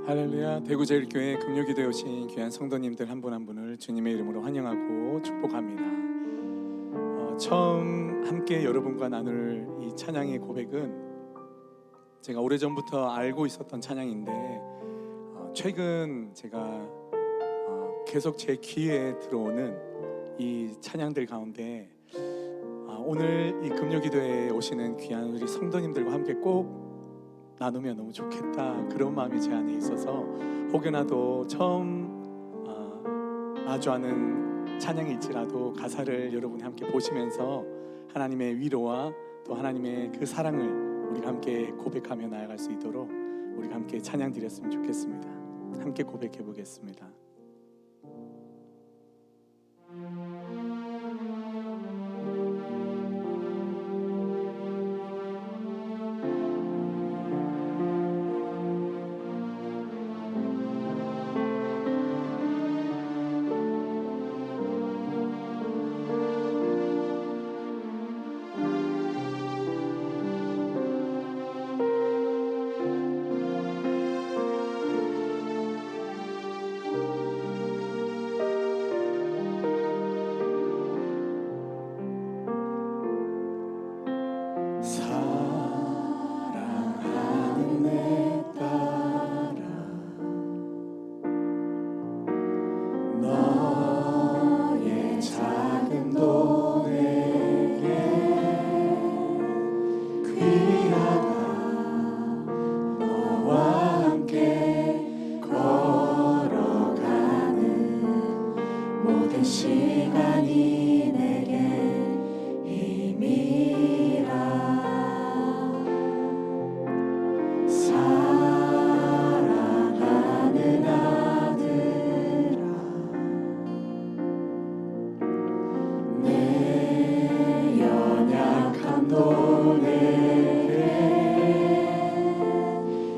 할렐루야. 대구제일교회 금요기도에 오신 귀한 성도님들 한 분 한 분을 주님의 이름으로 환영하고 축복합니다. 처음 함께 여러분과 나눌 이 찬양의 고백은 제가 오래전부터 알고 있었던 찬양인데 최근 제가 계속 제 귀에 들어오는 이 찬양들 가운데 오늘 이 금요기도에 오시는 귀한 우리 성도님들과 함께 꼭 나누면 너무 좋겠다, 그런 마음이 제 안에 있어서 혹여나도 처음 마주하는 찬양일지라도 가사를 여러분이 함께 보시면서 하나님의 위로와 또 하나님의 그 사랑을 우리가 함께 고백하며 나아갈 수 있도록 우리가 함께 찬양 드렸으면 좋겠습니다. 함께 고백해 보겠습니다. 시간이 내게 힘이라. 사랑하는 아들아, 내 연약함도 내게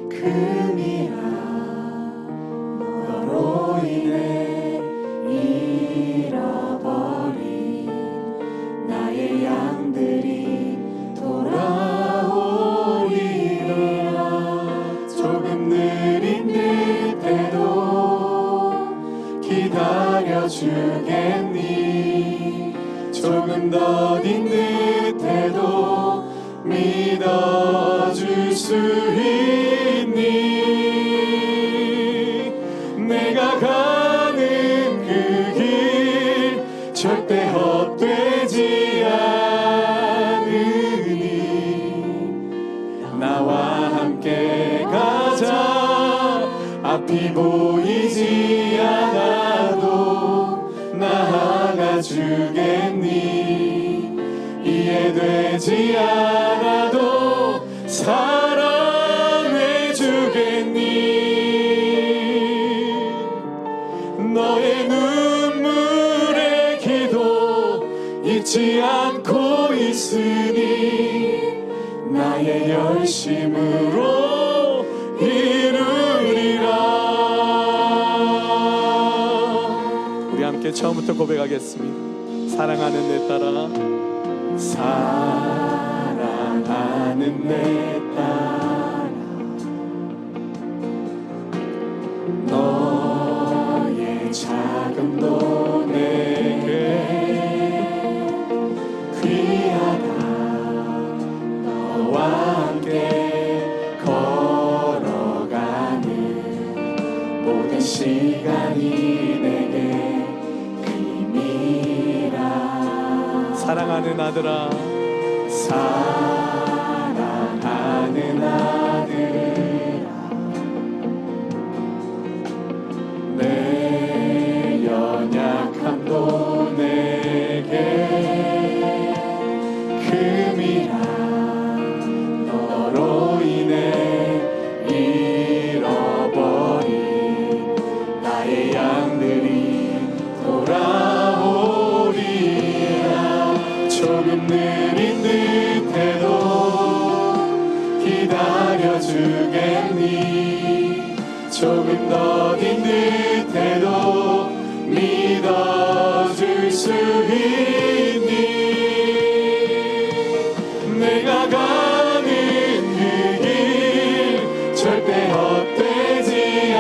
금이라. 너로 인해 잃어버린 나의 양들이 돌아오리라. 조금 느린 듯해도 기다려주겠니? 조금 더딘 듯해도 믿어줄 수 있니? 내가 가는 그 길 절대 헛되지 않으니 나와 함께 가자. 앞이 보이지 않아도 나아가 주겠니? 이해되지 않아도 사랑해 주겠니? 너의 눈물의 기도 잊지 않고 있으니 나의 열심으로 이루리라. 우리 함께 처음부터 고백하겠습니다. 사랑하는 내 딸아, 사랑하는 내 딸아, 너의 자금도 내게 귀하다. 너와 함께 걸어가는 모든 시간이 내게 힘이라. 사랑하는 아들아, 사랑하는 아들아, 내 연약함도 내게 금이라. 너로 인해 잃어버린 나의 양들이 돌아오리라. 조금 느린 듯해도 기다려주겠니? 조금 더딘 듯해도 믿어줄 수 있니? 내가 가는 그 길 절대 헛되지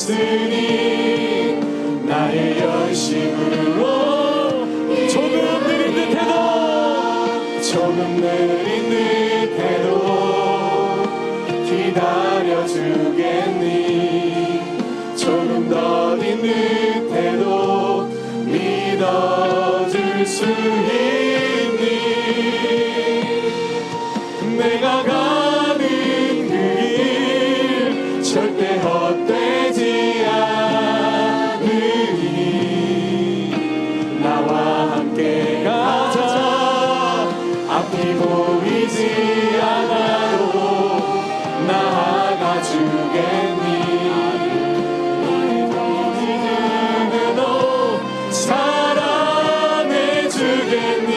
있으니 나의 열심으로 조금 느린 듯해도 조금 느린 듯해도 기다려주겠니 조금 더딘 듯해도 믿어줄 수 있니 내가 가는 그 길 절대 헛되지 않으니 나와 함께 가자 앞이 보이지 않아도 나아가 주겠니 너 사랑해 주겠니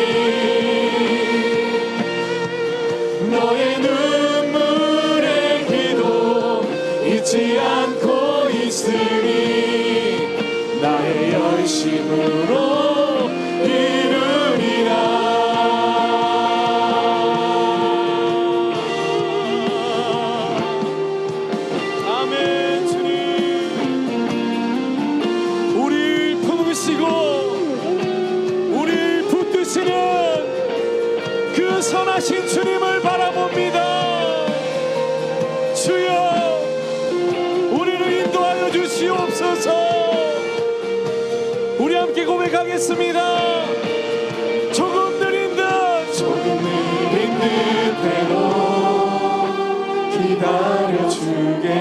너의 눈물의 기도 잊지 않고 있으니 나의 열심으로 이루리라 아멘. 주님 우리를 품으시고 우리를 붙드시는 그 선하신 주님을 바라봅니다. 주여 우리를 인도하여 주시옵소서. 우리 함께 고백하겠습니다. 조금 느린 듯 느린 듯해도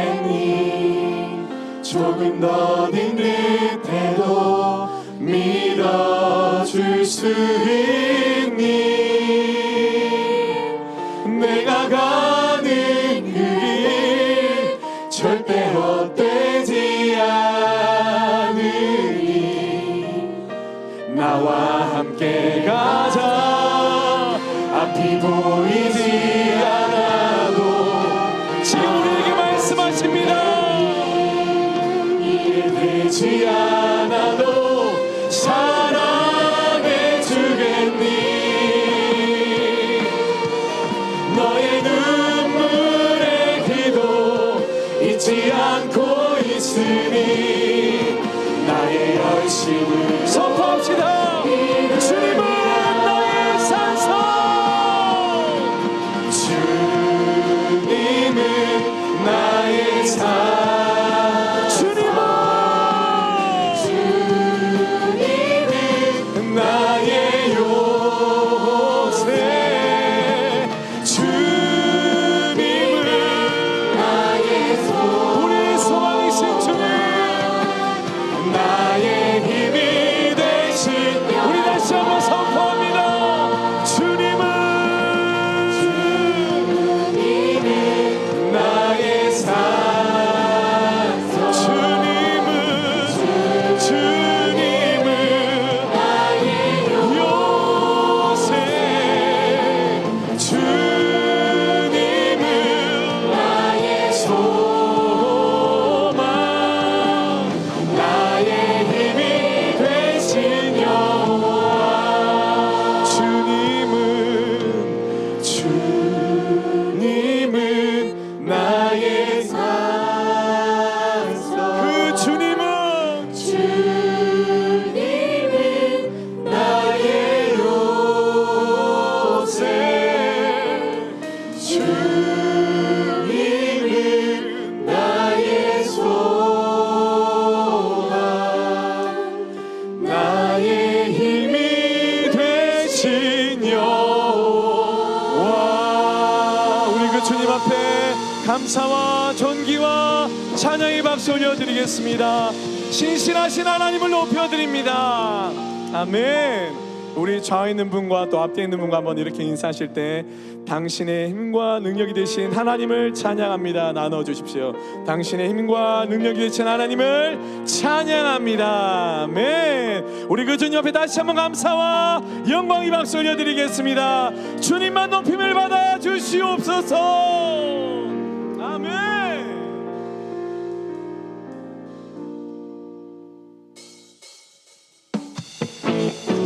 기다려주겠니 조금 더딘 듯해도 믿어줄 수 있니 내가 가는 그 길 절대 헛되지 않으니 나와 함께 가자 앞이 보이지 않아도 지금 우리에게 말씀하십니다. 이해되지 않아도 사랑해 주겠니 너의 눈물의 기도 잊지 않고 있으니 나의 열심을 선포합시다. 주님은 나의 산성 주님은 나의 산 주님은 나의 요새 주님은 나의 우리의 소망이신 주님 나의 힘이 되신 우리 다시 한번 선포합니다. 주님은 나의 산성 주님은 나의 요새 주님은 나의 소망 나의 힘이 되신 여호와 주님은 나의 산성 그 주님은 나의 요새 주님은 나의 소망 나의 힘이 되신 여호와 우리 그 주님 앞에 감사와 존귀와 찬양의 박수 올려드리겠습니다. 신실하신 하나님을 높여드립니다. 아멘. 우리 좌에 있는 분과 또 앞에 있는 분과 한번 이렇게 인사하실 때 당신의 힘과 능력이 되신 하나님을 찬양합니다. 나눠주십시오. 당신의 힘과 능력이 되신 하나님을 찬양합니다. 아멘. 우리 그 주님 앞에 다시 한번 감사와 영광의 박수 올려드리겠습니다. 주님만 높임을 받아 주시옵소서. 아멘.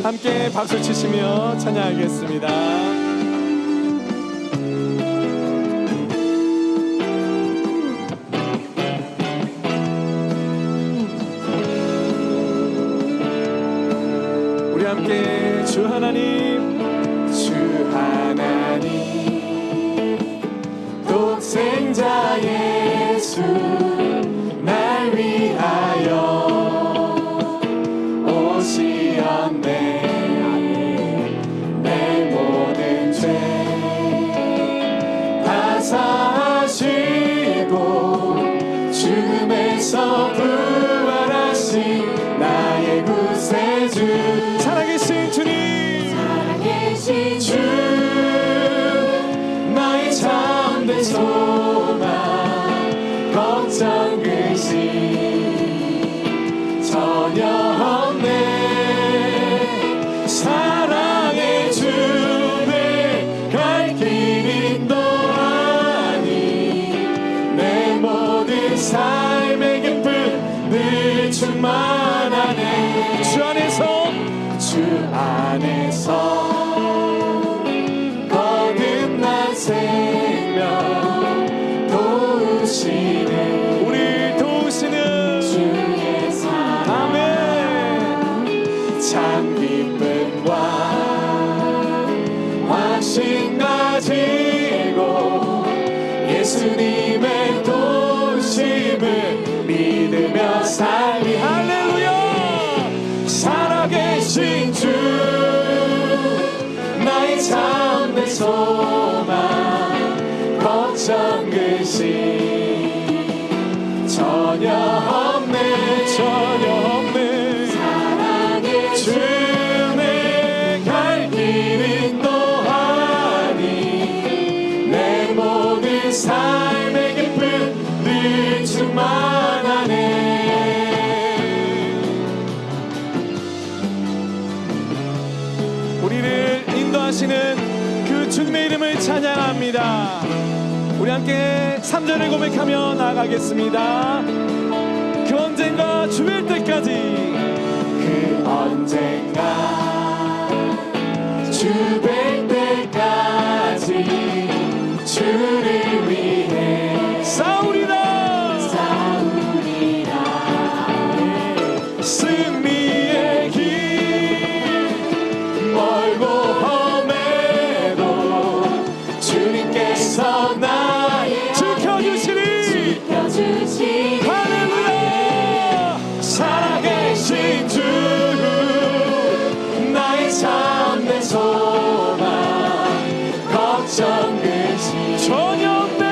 함께 박수 치시며 찬양하겠습니다. 하나님, 주 하나님 독생자 예수 날 위하여 오시었네. 내 모든 죄 다 사하시고 죽음에서 부활하신 나의 구세주 살아계신 주님, 살아계신 주 나의 참된 소망 걱정 근심 전혀 없네. 사랑의 주내 갈 길 인도하니 내 모든 삶의 기쁨 늘 충만하네. 주 안에서 거듭난 생명 도우시는 우리 도우시는 주의 사랑 아멘. 참 기쁨과 확신 가지고 예수님의 도우심을 믿으며 살리. 할렐루야. 살아계신 주 나의 참된 소망 걱정 근심 전혀 없네. 전혀 없네. 사랑의 주내 갈 길 인도하니 내 모든 삶의 기쁨 늘 충만하네. 우리를 인도하시는 그 주님의 이름을 찬양합니다. 우리 함께 3절을 고백하며 나아가겠습니다. 그 언젠가 주일 때까지, 그 언젠가 주뵐 때까지 주를 위해 싸우리라. 승리의 길 멀고 험해도 주님께서 나의 지켜주시리. 할렐루야. 살아계신 주 나의 참된 소망 걱정 근심 전혀 없네.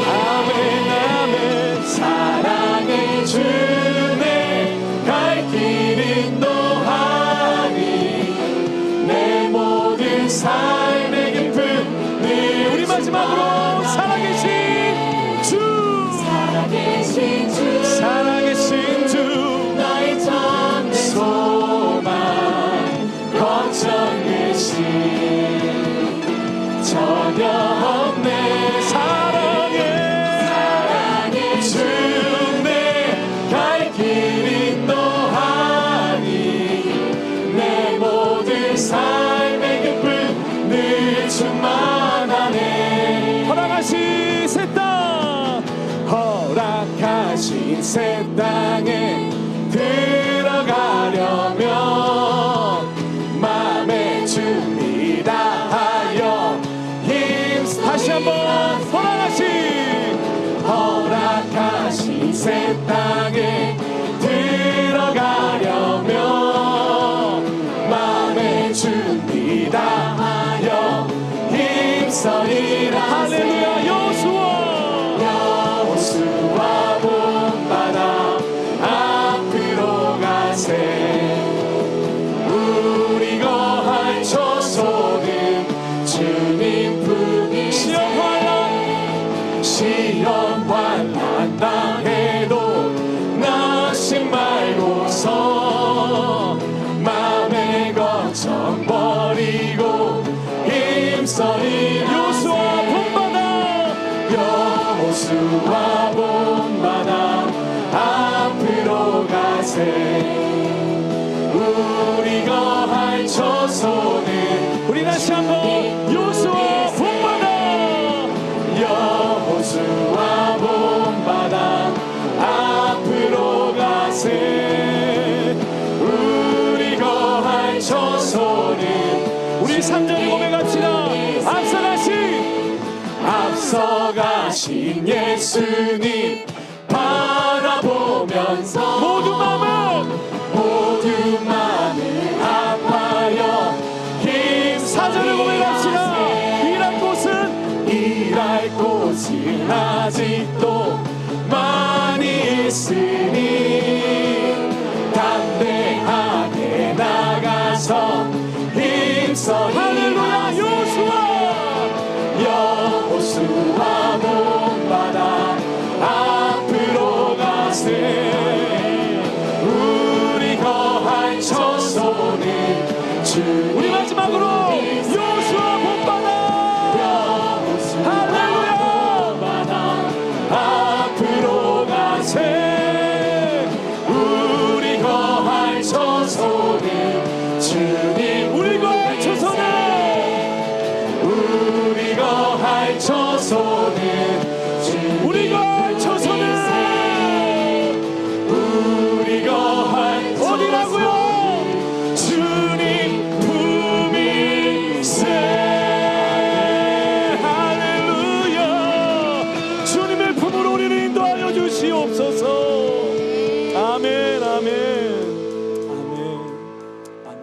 아멘 아멘. 사랑의 주내 갈 길 인도하니 내 모든 삶의 기쁨 늘 우리 마지막으로 살아계신 주, 살아계신 주 나의 참된 소망 걱정 근심 전혀 없네. 사랑의 주내 갈 길 인도하니 내 모든 삶의 기쁨 늘 충만하네. 허락하신 새 땅, 허락하신 새 땅에 들어가려면 마음의 준비 다하여 힘써. 다시 한번 허락하신 새 땅에 들어가려면 마음의 준비 다하여 힘써이라. 할렐루야. 여호수아 본받아 앞으로 가세. 우리 거할 초소는 주님 품이. 시험 환난 당해도 낙심 말고서 마음의 걱정 버리고 힘써이라. 여호수아 본받아 앞으로 가세. 우리 거할 초소는 우리 다시 한번 요수아 본받아. 여호수아 본받아 앞으로 가세. 우리 거 하신 예수님 바라보면서 모든 마음을 아파요 사전을 고백합시다. 일할 곳은 아직도 많이 있으니 담대하게 나가서 힘써 할렐루야. 여호수아 본받아 앞으로 가세 우리 거할 처소는 주님 우리 마지막으로 여호수아 본받아. 할렐루야. 앞으로 가세 우리 거할 처소는 주님 우리 거할 처소는 우리 거할 처소는 주님 우리 거할 처소는 우리 거할 어디라고요? 주님 품일세 할렐루야. 주님의 품으로 우리를 인도하여 주시옵소서. 아멘, 아멘. 아멘. 아멘.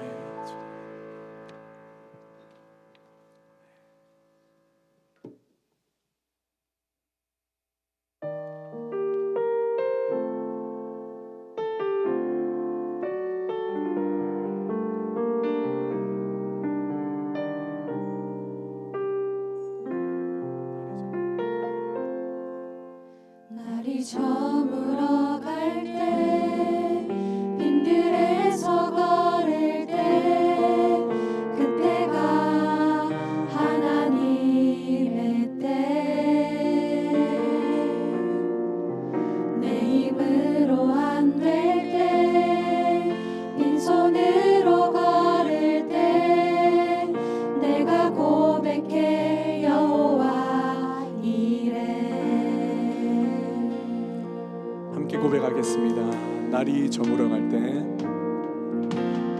날이 저물어 갈 때 빈들에서 걸을 때 그때가 하나님의 때 내 힘으로 안 될 때 빈손으로 걸을 때 내가 고백해 여호와 이래 함께 고백하겠습니다. 날이 저물어갈 때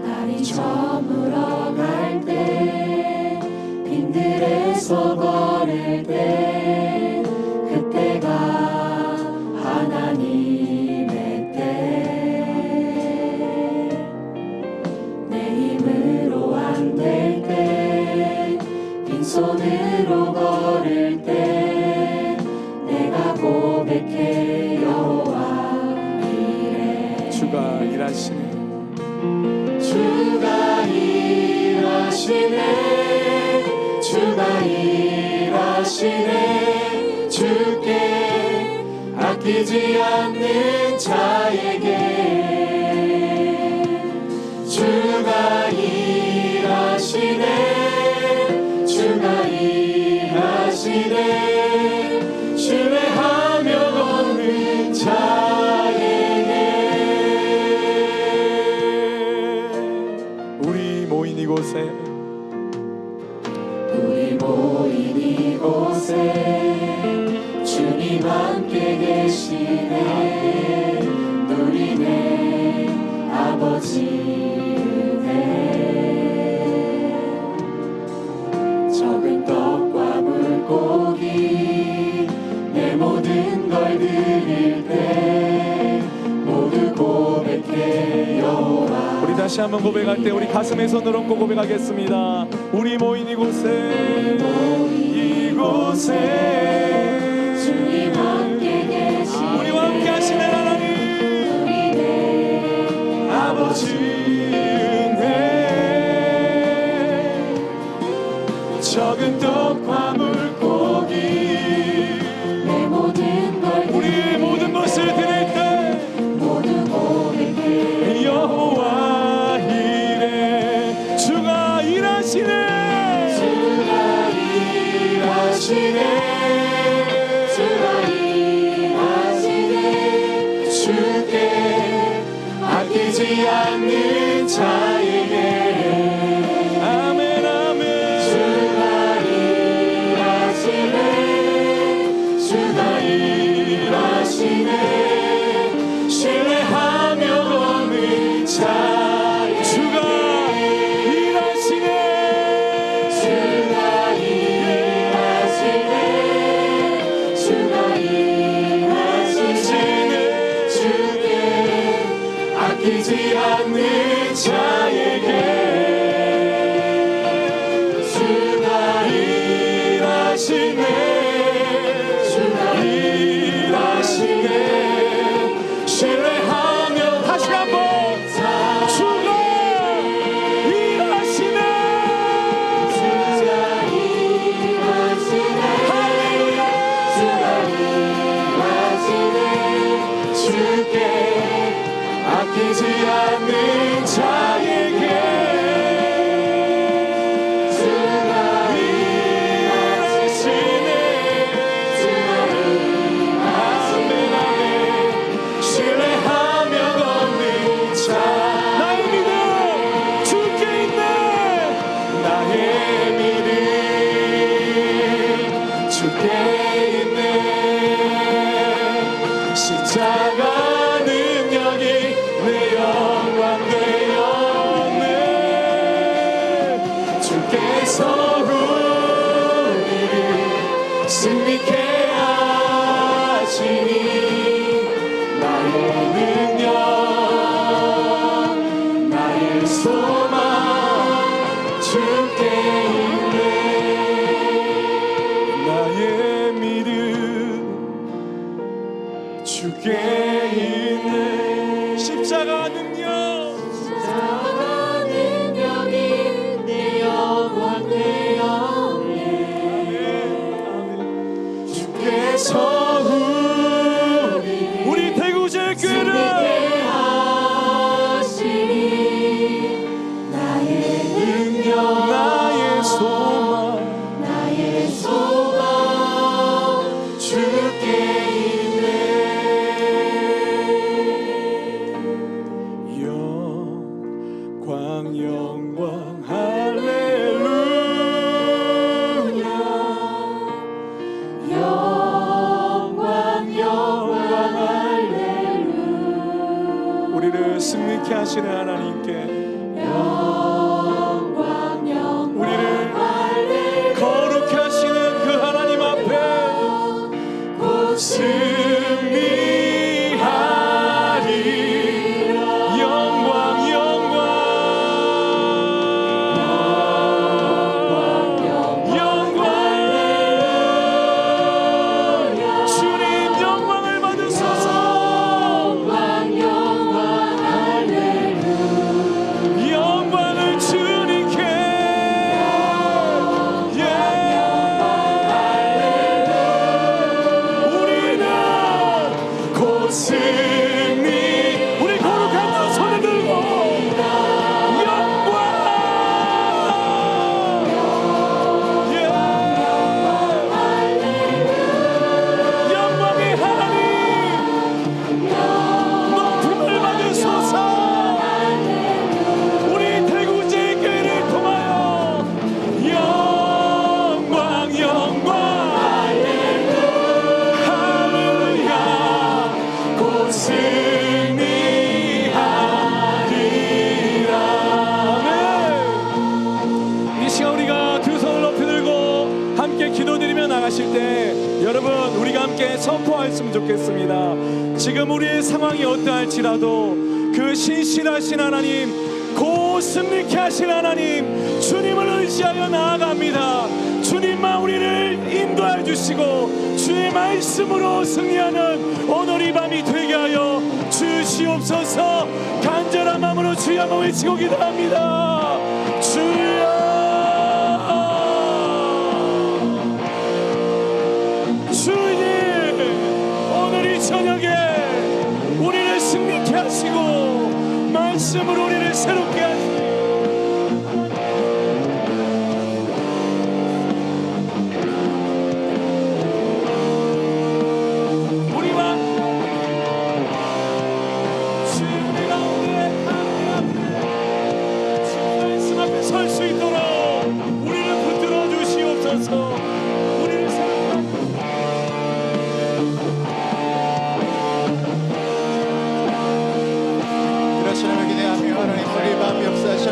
날이 저물어 갈 때 빈들에서 걸을 때 그때가 하나님의 때 내 힘으로 안 될 때 빈손으로 걸을 때 내가 고백해 여호와 이래 주가 일하시네. 주가 일하시네 주가 일하시네 주께 아끼지 않는 자에게 주가 일하시네 주가 일하시네 신뢰하며 걷는 자에게 우리 모인 이곳에 우리 모인 이곳에 주님 함께 계시네 누리네 아버지 은혜 적은 떡과 물고기 내 모든 걸 드릴 때 모두 고백해 여호와 우리 다시 한번 고백할 때 우리 가슴에 손을 얹고 고백하겠습니다. 우리 모인 이곳에 주님 함께 계시네 우리와 함께 하시는 하나님 누리네 아버지 은혜 적은 떡과 물고기 내 모든 걸 우리의 모든 것을 드릴 때 모두 고백해 여호와 이래 주가 일하시네 주가 일하시네 주가 일하시네 주께 아끼지 않는 자에게 아멘 아멘 주가 일하시네 주가 일하시네 신뢰하며 걷는 자에게 주가 일하시네 주가 일하시네 주가 일하시네 주께 아끼지 않는 자에게 주가 일하시네 신뢰하며 다시 한번 주가 일하시네. 주께 아끼지 않는 자에게 주가 일하시네 아멘 아멘 신뢰하며 걷는 자 나의 믿음 주께 있네. 나의 믿음 주께 있네 십자가 능력이 내 영광 되었네 주께서 우리를 승리케 하시니 나의 능력 나의 소망 주께 있네 나의 믿음 주께 있네 십자가 능력이 내 영광 되었네 주께서 우리 대구제교회를 나의 소망 주께 있네 영광 할렐루야 우리를 승리케 하시는 하나님께 우리를 거룩케 하시는 그 하나님 앞에 승리하리라 영광 주님 영광을 받으소서 영광을 주님께 우리는 곧 승리 우리 거룩한 손을 들고 영광의 하나님 높임을 받으소서 우리 대구제교회를 통하여 영광 할렐루야 곧 승리하리라 아멘. 이 시간 우리가 두 손을 높이 들고 함께 기도드리며 나가실 때 여러분 우리가 함께 선포했으면 좋겠습니다. 지금 우리의 상황이 어떠할지라도 그 신실하신 하나님 곧 승리케 하신 하나님 주님을 의지하여 나아갑니다. 주님만 우리를 인도해 주시고 주의 말씀으로 승리하는 오늘 이 밤이 되게 하여 주시옵소서. 간절한 마음으로 주여 한번 외치고 기도합니다. 주여 주님 오늘 이 저녁에 우리를 승리케 하시고 말씀으로 우리를 새롭게 하시고 우리와 주님의 가운데 함께하며 주의 말씀 앞에 설 수 있도록 우리를 붙들어 주시옵소서. 우리를 새롭게 그러시는 기대하며 하나님 우리 마음 역사하시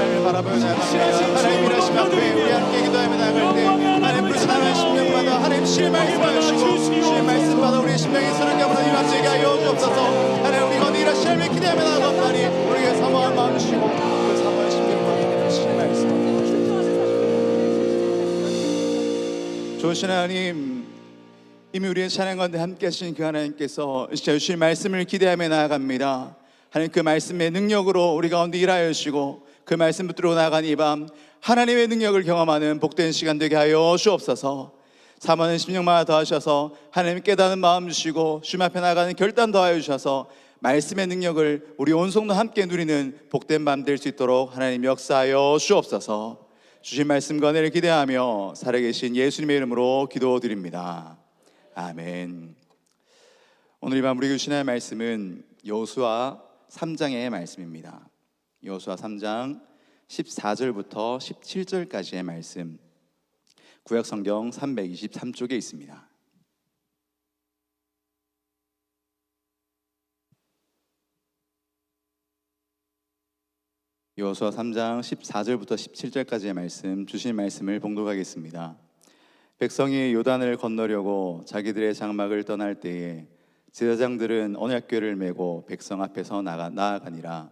좋으신 하나님, 이미 우리의 찬양 가운데 함께 하신 그 하나님께서 진짜 주신 말씀을 기대하며 나아갑니다. 하나님, 그 말씀의 능력으로 우리 가운데 일하여 주시고 그 말씀 붙들고 나아간 이 밤 하나님의 능력을 경험하는 복된 시간 되게 하여 주옵소서. 사모하는 심령마다 더하셔서 하나님 깨닫는 마음 주시고 주님 앞에 나가는 결단 더하여 주셔서 말씀의 능력을 우리 온 성도 함께 누리는 복된 밤 될 수 있도록 하나님 역사하여 주옵소서. 주신 말씀과 은혜를 기대하며 살아계신 예수님의 이름으로 기도드립니다. 아멘. 오늘 이 밤 우리에게 주신 하나님의 말씀은 여호수아 3장의 말씀입니다. 여호수아 3장 14절부터 17절까지의 말씀, 구약성경 323쪽에 있습니다. 여호수아 3장 14절부터 17절까지의 말씀, 주신 말씀을 봉독하겠습니다. 백성이 요단을 건너려고 자기들의 장막을 떠날 때에 제사장들은 언약궤를 메고 백성 앞에서 나아가니라.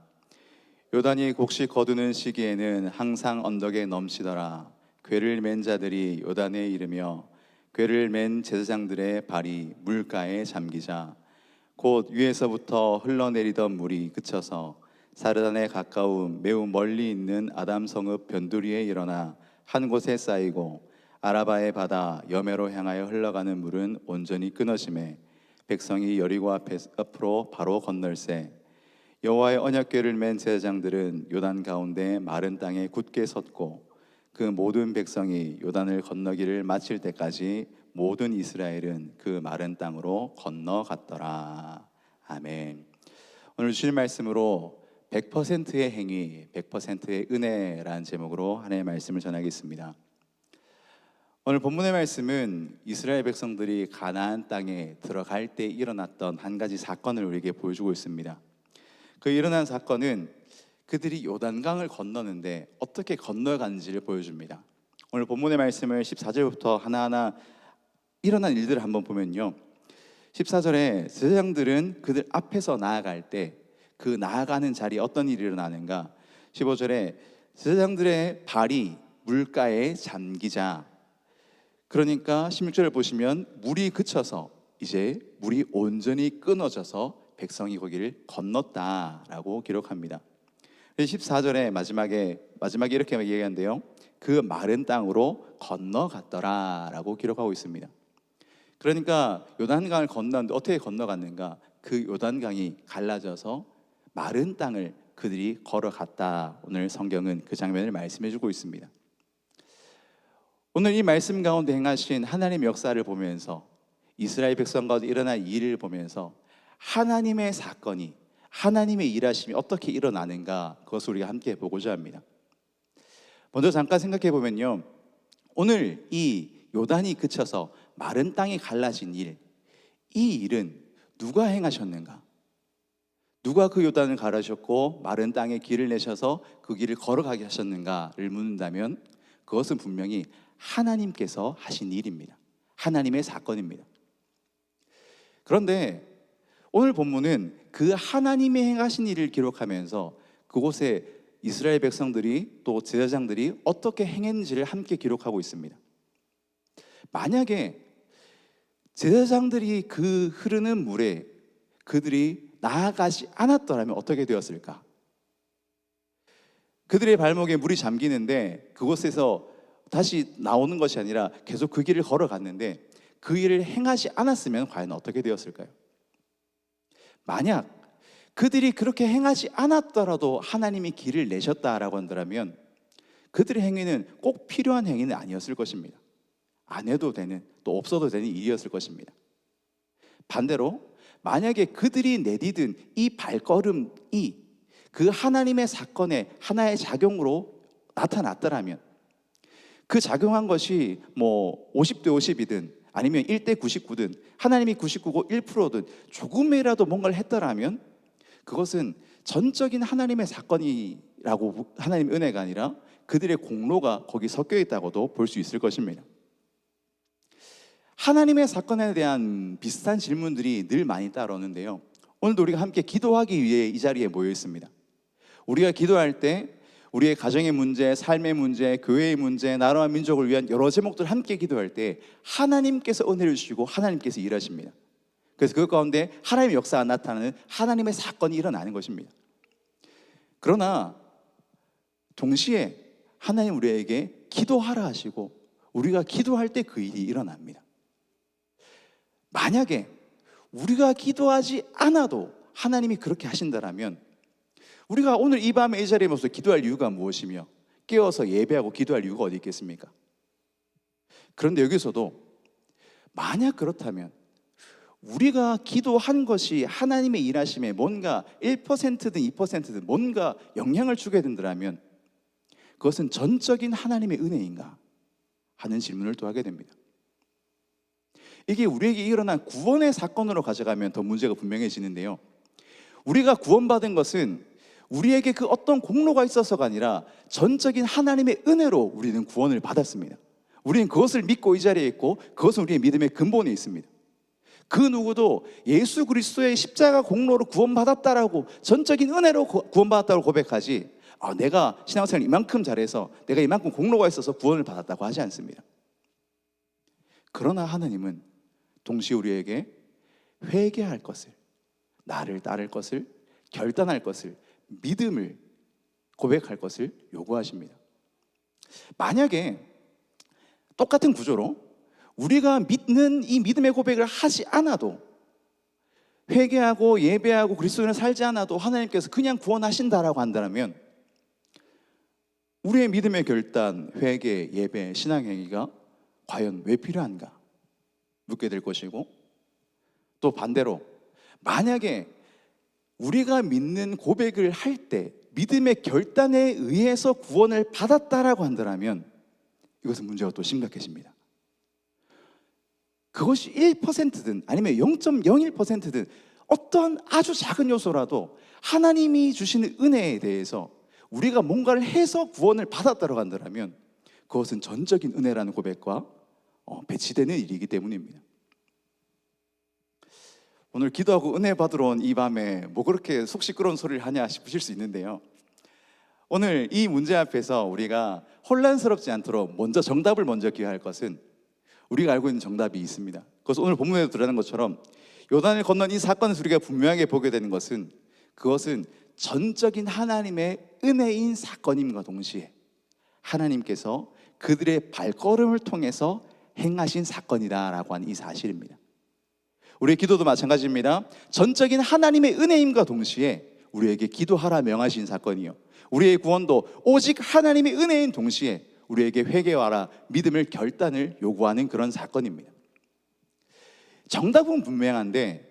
요단이 곡식 거두는 시기에는 항상 언덕에 넘치더라. 궤를 맨 자들이 요단에 이르며 궤를 맨 제사장들의 발이 물가에 잠기자 곧 위에서부터 흘러내리던 물이 그쳐서 사르단에 가까운 매우 멀리 있는 아담 성읍 변두리에 일어나 한 곳에 쌓이고 아라바의 바다 여매로 향하여 흘러가는 물은 온전히 끊어지매 백성이 여리고 앞으로 바로 건널세 여호와의 언약궤를 맨 제사장들은 요단 가운데 마른 땅에 굳게 섰고 그 모든 백성이 요단을 건너기를 마칠 때까지 모든 이스라엘은 그 마른 땅으로 건너갔더라. 아멘. 오늘 주실 말씀으로 100%의 행위, 100%의 은혜라는 제목으로 하나님의 말씀을 전하겠습니다. 오늘 본문의 말씀은 이스라엘 백성들이 가나안 땅에 들어갈 때 일어났던 한 가지 사건을 우리에게 보여주고 있습니다. 그 일어난 사건은 그들이 요단강을 건너는데 어떻게 건너가는지를 보여줍니다. 오늘 본문의 말씀을 14절부터 하나하나 일어난 일들을 한번 보면요, 14절에 제사장들은 그들 앞에서 나아갈 때 그 나아가는 자리에 어떤 일이 일어나는가. 15절에 제사장들의 발이 물가에 잠기자, 그러니까 16절을 보시면 물이 그쳐서 이제 물이 온전히 끊어져서 백성이 거기를 건넜다라고 기록합니다. 14절에 마지막에 이렇게 얘기하는데요, 그 마른 땅으로 건너갔더라라고 기록하고 있습니다. 그러니까 요단강을 건너는데 어떻게 건너갔는가? 그 요단강이 갈라져서 마른 땅을 그들이 걸어갔다. 오늘 성경은 그 장면을 말씀해주고 있습니다. 오늘 이 말씀 가운데 행하신 하나님의 역사를 보면서 이스라엘 백성 가운데 일어난 일을 보면서 하나님의 사건이, 하나님의 일하심이 어떻게 일어나는가, 그것을 우리가 함께 보고자 합니다. 먼저 잠깐 생각해 보면요, 오늘 이 요단이 그쳐서 마른 땅이 갈라진 일, 이 일은 누가 행하셨는가? 누가 그 요단을 가르셨고 마른 땅에 길을 내셔서 그 길을 걸어가게 하셨는가를 묻는다면 그것은 분명히 하나님께서 하신 일입니다. 하나님의 사건입니다. 그런데 오늘 본문은 그 하나님의 행하신 일을 기록하면서 그곳에 이스라엘 백성들이 또 제사장들이 어떻게 행했는지를 함께 기록하고 있습니다. 만약에 제사장들이 그 흐르는 물에 그들이 나아가지 않았더라면 어떻게 되었을까? 그들의 발목에 물이 잠기는데 그곳에서 다시 나오는 것이 아니라 계속 그 길을 걸어갔는데 그 일을 행하지 않았으면 과연 어떻게 되었을까요? 만약 그들이 그렇게 행하지 않았더라도 하나님이 길을 내셨다라고 한다면 그들의 행위는 꼭 필요한 행위는 아니었을 것입니다. 안 해도 되는, 또 없어도 되는 일이었을 것입니다. 반대로 만약에 그들이 내디딘 이 발걸음이 그 하나님의 사건의 하나의 작용으로 나타났더라면 그 작용한 것이 뭐 50대 50이든 아니면 1대 99든 하나님이 99고 1%든 조금이라도 뭔가를 했더라면 그것은 전적인 하나님의 사건이라고, 하나님의 은혜가 아니라 그들의 공로가 거기 섞여 있다고도 볼 수 있을 것입니다. 하나님의 사건에 대한 비슷한 질문들이 늘 많이 따라오는데요, 오늘도 우리가 함께 기도하기 위해 이 자리에 모여 있습니다. 우리가 기도할 때 우리의 가정의 문제, 삶의 문제, 교회의 문제, 나라와 민족을 위한 여러 제목들 함께 기도할 때 하나님께서 은혜를 주시고 하나님께서 일하십니다. 그래서 그 가운데 하나님의 역사가 나타나는 하나님의 사건이 일어나는 것입니다. 그러나 동시에 하나님 우리에게 기도하라 하시고 우리가 기도할 때 그 일이 일어납니다. 만약에 우리가 기도하지 않아도 하나님이 그렇게 하신다라면 우리가 오늘 이 밤에 이 자리에 모여서 기도할 이유가 무엇이며 깨어서 예배하고 기도할 이유가 어디 있겠습니까? 그런데 여기서도 만약 그렇다면 우리가 기도한 것이 하나님의 일하심에 뭔가 1%든 2%든 뭔가 영향을 주게 된다면 그것은 전적인 하나님의 은혜인가 하는 질문을 또 하게 됩니다. 이게 우리에게 일어난 구원의 사건으로 가져가면 더 문제가 분명해지는데요. 우리가 구원받은 것은 우리에게 그 어떤 공로가 있어서가 아니라 전적인 하나님의 은혜로 우리는 구원을 받았습니다. 우리는 그것을 믿고 이 자리에 있고 그것은 우리의 믿음의 근본에 있습니다. 그 누구도 예수 그리스도의 십자가 공로로 구원받았다라고 전적인 은혜로 구원받았다고 고백하지 내가 신앙생활 이만큼 잘해서 내가 이만큼 공로가 있어서 구원을 받았다고 하지 않습니다. 그러나 하나님은 동시에 우리에게 회개할 것을, 나를 따를 것을, 결단할 것을, 믿음을 고백할 것을 요구하십니다. 만약에 똑같은 구조로 우리가 믿는 이 믿음의 고백을 하지 않아도 회개하고 예배하고 그리스도인을 살지 않아도 하나님께서 그냥 구원하신다라고 한다면 우리의 믿음의 결단, 회개, 예배, 신앙행위가 과연 왜 필요한가 묻게 될 것이고, 또 반대로 만약에 우리가 믿는 고백을 할 때 믿음의 결단에 의해서 구원을 받았다라고 한다면 이것은 문제가 또 심각해집니다. 그것이 1%든 아니면 0.01%든 어떤 아주 작은 요소라도 하나님이 주시는 은혜에 대해서 우리가 뭔가를 해서 구원을 받았다고 한다면 그것은 전적인 은혜라는 고백과 배치되는 일이기 때문입니다. 오늘 기도하고 은혜 받으러 온 이 밤에 뭐 그렇게 속 시끄러운 소리를 하냐 싶으실 수 있는데요. 오늘 이 문제 앞에서 우리가 혼란스럽지 않도록 먼저 정답을 먼저 기억할 것은 우리가 알고 있는 정답이 있습니다. 그래서 오늘 본문에도 드러난 것처럼 요단을 건넌 이 사건에서 우리가 분명하게 보게 되는 것은 그것은 전적인 하나님의 은혜인 사건임과 동시에 하나님께서 그들의 발걸음을 통해서 행하신 사건이다라고 하는 이 사실입니다. 우리의 기도도 마찬가지입니다. 전적인 하나님의 은혜임과 동시에 우리에게 기도하라 명하신 사건이요, 우리의 구원도 오직 하나님의 은혜인 동시에 우리에게 회개하라 믿음을 결단을 요구하는 그런 사건입니다. 정답은 분명한데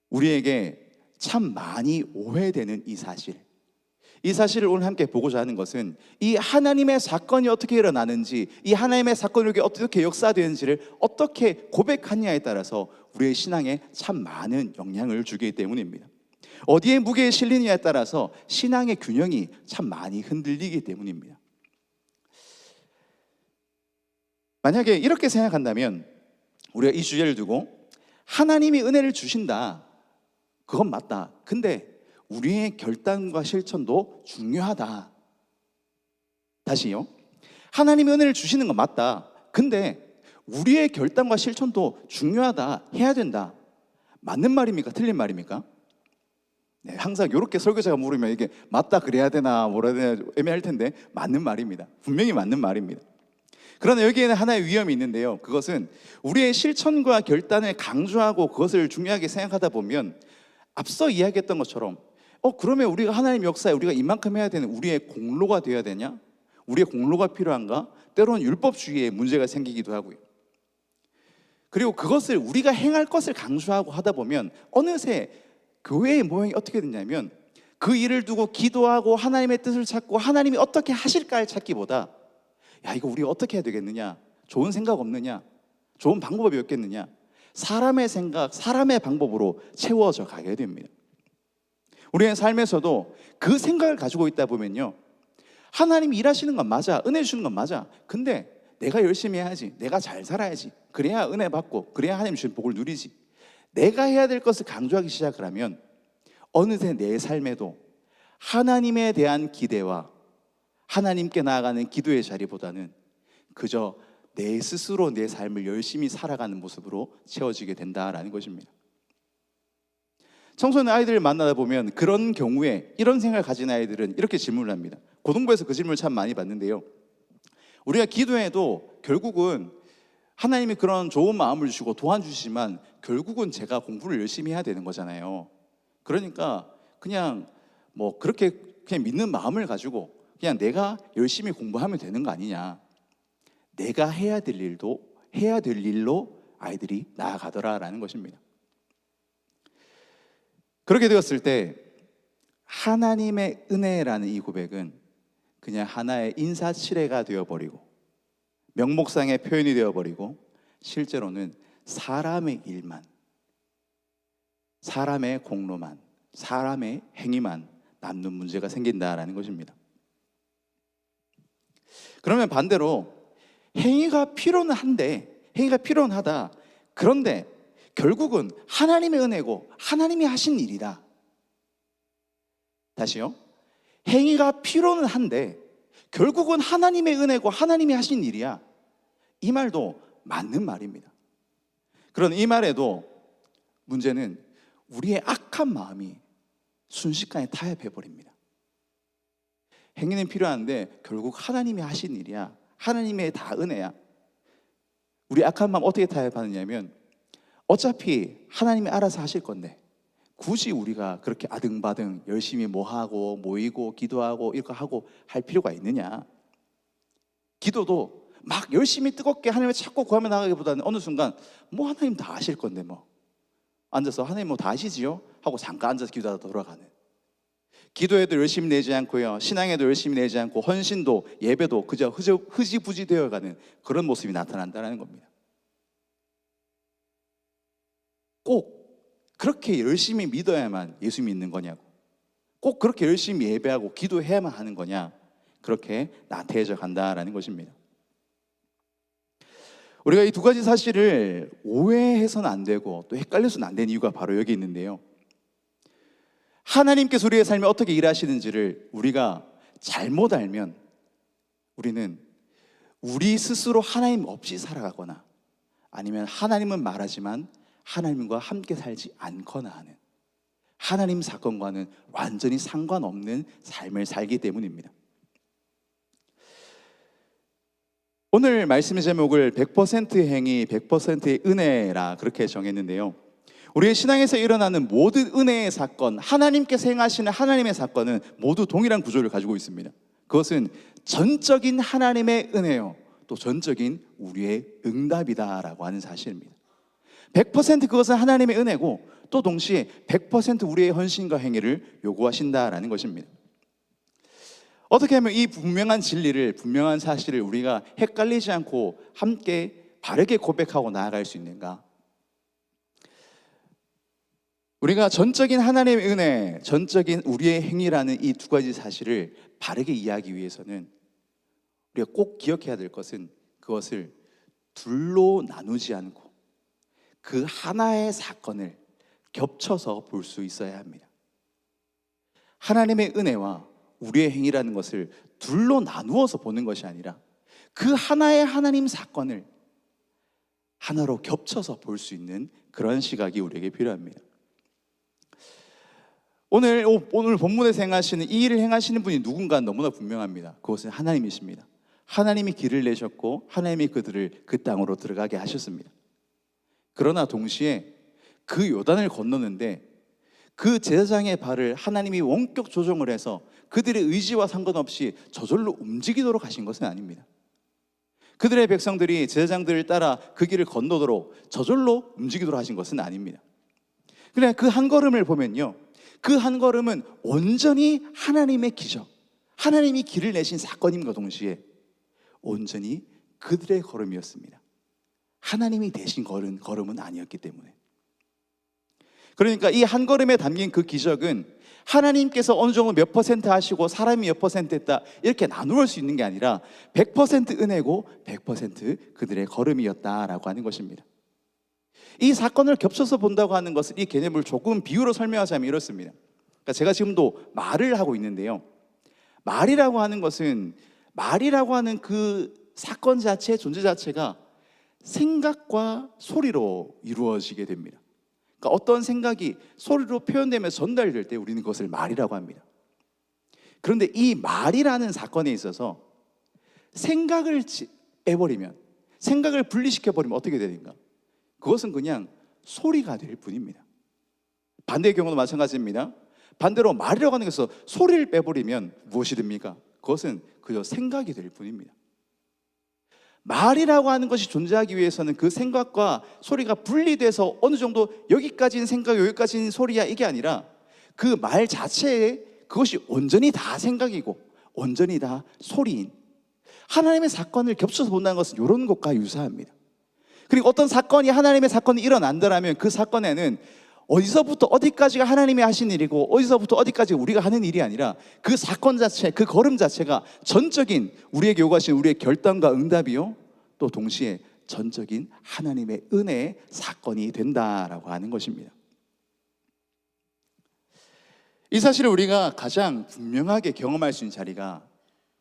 우리에게 참 많이 오해되는 이 사실을 오늘 함께 보고자 하는 것은 이 하나님의 사건이 어떻게 일어나는지, 이 하나님의 사건이 어떻게 역사되는지를 어떻게 고백하느냐에 따라서 우리의 신앙에 참 많은 영향을 주기 때문입니다. 어디에 무게에 실리느냐에 따라서 신앙의 균형이 참 많이 흔들리기 때문입니다. 만약에 이렇게 생각한다면 우리가 이 주제를 두고 하나님이 은혜를 주신다, 그건 맞다. 근데 우리의 결단과 실천도 중요하다. 다시요. 하나님이 은혜를 주시는 건 맞다. 근데 우리의 결단과 실천도 중요하다. 해야 된다. 맞는 말입니까? 틀린 말입니까? 네, 항상 이렇게 설교자가 물으면 이게 맞다 그래야 되나 뭐라 해야 되나 애매할 텐데 맞는 말입니다. 분명히 맞는 말입니다. 그러나 여기에는 하나의 위험이 있는데요. 그것은 우리의 실천과 결단을 강조하고 그것을 중요하게 생각하다 보면 앞서 이야기했던 것처럼 그러면 우리가 하나님 역사에 우리가 이만큼 해야 되는 우리의 공로가 되어야 되냐? 우리의 공로가 필요한가? 때로는 율법주의에 문제가 생기기도 하고요. 그리고 그것을 우리가 행할 것을 강조하고 하다 보면 어느새 교회의 모양이 어떻게 되냐면 그 일을 두고 기도하고 하나님의 뜻을 찾고 하나님이 어떻게 하실까를 찾기보다 야, 이거 우리가 어떻게 해야 되겠느냐? 좋은 생각 없느냐? 좋은 방법이 없겠느냐? 사람의 생각, 사람의 방법으로 채워져 가게 됩니다. 우리의 삶에서도 그 생각을 가지고 있다 보면요, 하나님이 일하시는 건 맞아, 은혜 주시는 건 맞아. 근데 내가 열심히 해야지, 내가 잘 살아야지, 그래야 은혜 받고 그래야 하나님 주신 복을 누리지. 내가 해야 될 것을 강조하기 시작을 하면 어느새 내 삶에도 하나님에 대한 기대와 하나님께 나아가는 기도의 자리보다는 그저 내 스스로 내 삶을 열심히 살아가는 모습으로 채워지게 된다라는 것입니다. 청소년 아이들을 만나다 보면 그런 경우에 이런 생각을 가진 아이들은 이렇게 질문을 합니다. 고등부에서 그 질문을 참 많이 받는데요. 우리가 기도해도 결국은 하나님이 그런 좋은 마음을 주시고 도와주시지만 결국은 제가 공부를 열심히 해야 되는 거잖아요. 그러니까 그냥 뭐 그렇게 그냥 믿는 마음을 가지고 그냥 내가 열심히 공부하면 되는 거 아니냐. 내가 해야 될 일로 아이들이 나아가더라라는 것입니다. 그렇게 되었을 때 하나님의 은혜라는 이 고백은 그냥 하나의 인사치레가 되어버리고 명목상의 표현이 되어버리고 실제로는 사람의 일만, 사람의 공로만, 사람의 행위만 남는 문제가 생긴다라는 것입니다. 그러면 반대로 행위가 필요는 하다. 그런데 결국은 하나님의 은혜고 하나님이 하신 일이다. 다시요. 행위가 필요는 한데 결국은 하나님의 은혜고 하나님이 하신 일이야. 이 말도 맞는 말입니다. 그런 이 말에도 문제는 우리의 악한 마음이 순식간에 타협해버립니다. 행위는 필요한데 결국 하나님이 하신 일이야. 하나님의 다 은혜야. 우리 악한 마음 어떻게 타협하느냐면 어차피 하나님이 알아서 하실 건데 굳이 우리가 그렇게 아등바등 열심히 뭐하고 모이고 기도하고 이거 하고 할 필요가 있느냐. 기도도 막 열심히 뜨겁게 하나님을 찾고 구하며 나가기보다는 어느 순간 뭐 하나님 다 아실 건데 뭐 앉아서 하나님 뭐 다 아시지요? 하고 잠깐 앉아서 기도하다 돌아가는. 기도에도 열심히 내지 않고요, 신앙에도 열심히 내지 않고 헌신도 예배도 그저 흐지부지 되어가는 그런 모습이 나타난다는 겁니다. 꼭 그렇게 열심히 믿어야만 예수 믿는 거냐고, 꼭 그렇게 열심히 예배하고 기도해야만 하는 거냐, 그렇게 나태해져 간다라는 것입니다. 우리가 이 두 가지 사실을 오해해서는 안 되고 또 헷갈려서는 안 되는 이유가 바로 여기 있는데요. 하나님께서 우리의 삶에 어떻게 일하시는지를 우리가 잘못 알면 우리는 우리 스스로 하나님 없이 살아가거나 아니면 하나님은 말하지만 하나님과 함께 살지 않거나 하는, 하나님 사건과는 완전히 상관없는 삶을 살기 때문입니다. 오늘 말씀의 제목을 100% 행위, 100%의 은혜라 그렇게 정했는데요. 우리의 신앙에서 일어나는 모든 은혜의 사건, 하나님께서 행하시는 하나님의 사건은 모두 동일한 구조를 가지고 있습니다. 그것은 전적인 하나님의 은혜요, 또 전적인 우리의 응답이다라고 하는 사실입니다. 100% 그것은 하나님의 은혜고 또 동시에 100% 우리의 헌신과 행위를 요구하신다라는 것입니다. 어떻게 하면 이 분명한 진리를, 분명한 사실을 우리가 헷갈리지 않고 함께 바르게 고백하고 나아갈 수 있는가? 우리가 전적인 하나님의 은혜, 전적인 우리의 행위라는 이 두 가지 사실을 바르게 이해하기 위해서는 우리가 꼭 기억해야 될 것은 그것을 둘로 나누지 않고 그 하나의 사건을 겹쳐서 볼 수 있어야 합니다. 하나님의 은혜와 우리의 행위라는 것을 둘로 나누어서 보는 것이 아니라 그 하나의 하나님 사건을 하나로 겹쳐서 볼 수 있는 그런 시각이 우리에게 필요합니다. 오늘 본문에서 행하시는 이 일을 행하시는 분이 누군가 너무나 분명합니다. 그것은 하나님이십니다. 하나님이 길을 내셨고 하나님이 그들을 그 땅으로 들어가게 하셨습니다. 그러나 동시에 그 요단을 건너는데 그 제사장의 발을 하나님이 원격 조정을 해서 그들의 의지와 상관없이 저절로 움직이도록 하신 것은 아닙니다. 그들의 백성들이 제사장들을 따라 그 길을 건너도록 저절로 움직이도록 하신 것은 아닙니다. 그냥 그 한 걸음을 보면요, 그 한 걸음은 온전히 하나님의 기적, 하나님이 길을 내신 사건임과 동시에 온전히 그들의 걸음이었습니다. 하나님이 대신 걸은 걸음은 아니었기 때문에. 그러니까 이 한 걸음에 담긴 그 기적은 하나님께서 어느 정도 몇 퍼센트 하시고 사람이 몇 퍼센트 했다 이렇게 나누을 수 있는 게 아니라 100% 은혜고 100% 그들의 걸음이었다라고 하는 것입니다. 이 사건을 겹쳐서 본다고 하는 것은 이 개념을 조금 비유로 설명하자면 이렇습니다. 그러니까 제가 지금도 말을 하고 있는데요. 말이라고 하는 것은 말이라고 하는 그 사건 자체, 존재 자체가 생각과 소리로 이루어지게 됩니다. 그러니까 어떤 생각이 소리로 표현되면서 전달될 때 우리는 그것을 말이라고 합니다. 그런데 이 말이라는 사건에 있어서 생각을 빼버리면, 생각을 분리시켜버리면 어떻게 되는가? 그것은 그냥 소리가 될 뿐입니다. 반대의 경우도 마찬가지입니다. 반대로 말이라고 하는 것에서 소리를 빼버리면 무엇이 됩니까? 그것은 그저 생각이 될 뿐입니다. 말이라고 하는 것이 존재하기 위해서는 그 생각과 소리가 분리돼서 어느 정도 여기까지는 생각, 여기까지는 소리야, 이게 아니라 그 말 자체에 그것이 온전히 다 생각이고 온전히 다 소리인 하나님의 사건을 겹쳐서 본다는 것은 이런 것과 유사합니다. 그리고 어떤 사건이 하나님의 사건이 일어난다면 그 사건에는 어디서부터 어디까지가 하나님이 하신 일이고 어디서부터 어디까지 우리가 하는 일이 아니라 그 사건 자체, 그 걸음 자체가 전적인 우리에게 요구하신 우리의 결단과 응답이요, 또 동시에 전적인 하나님의 은혜의 사건이 된다라고 하는 것입니다. 이 사실을 우리가 가장 분명하게 경험할 수 있는 자리가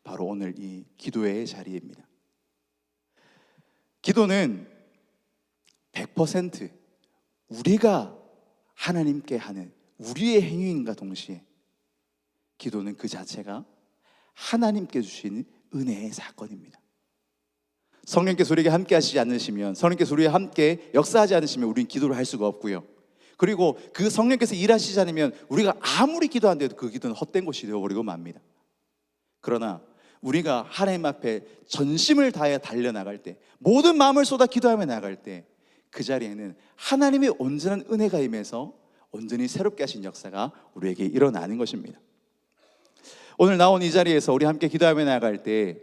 바로 오늘 이 기도의 자리입니다. 기도는 100% 우리가 하나님께 하는 우리의 행위인가 동시에 기도는 그 자체가 하나님께 주신 은혜의 사건입니다. 성령께서 우리에게 함께 하시지 않으시면, 성령께서 우리와 함께 역사하지 않으시면 우리는 기도를 할 수가 없고요. 그리고 그 성령께서 일하시지 않으면 우리가 아무리 기도한데도 그 기도는 헛된 것이 되어버리고 맙니다. 그러나 우리가 하나님 앞에 전심을 다해 달려나갈 때, 모든 마음을 쏟아 기도하며 나갈 때 그 자리에는 하나님의 온전한 은혜가 임해서 온전히 새롭게 하신 역사가 우리에게 일어나는 것입니다. 오늘 나온 이 자리에서 우리 함께 기도하며 나갈 때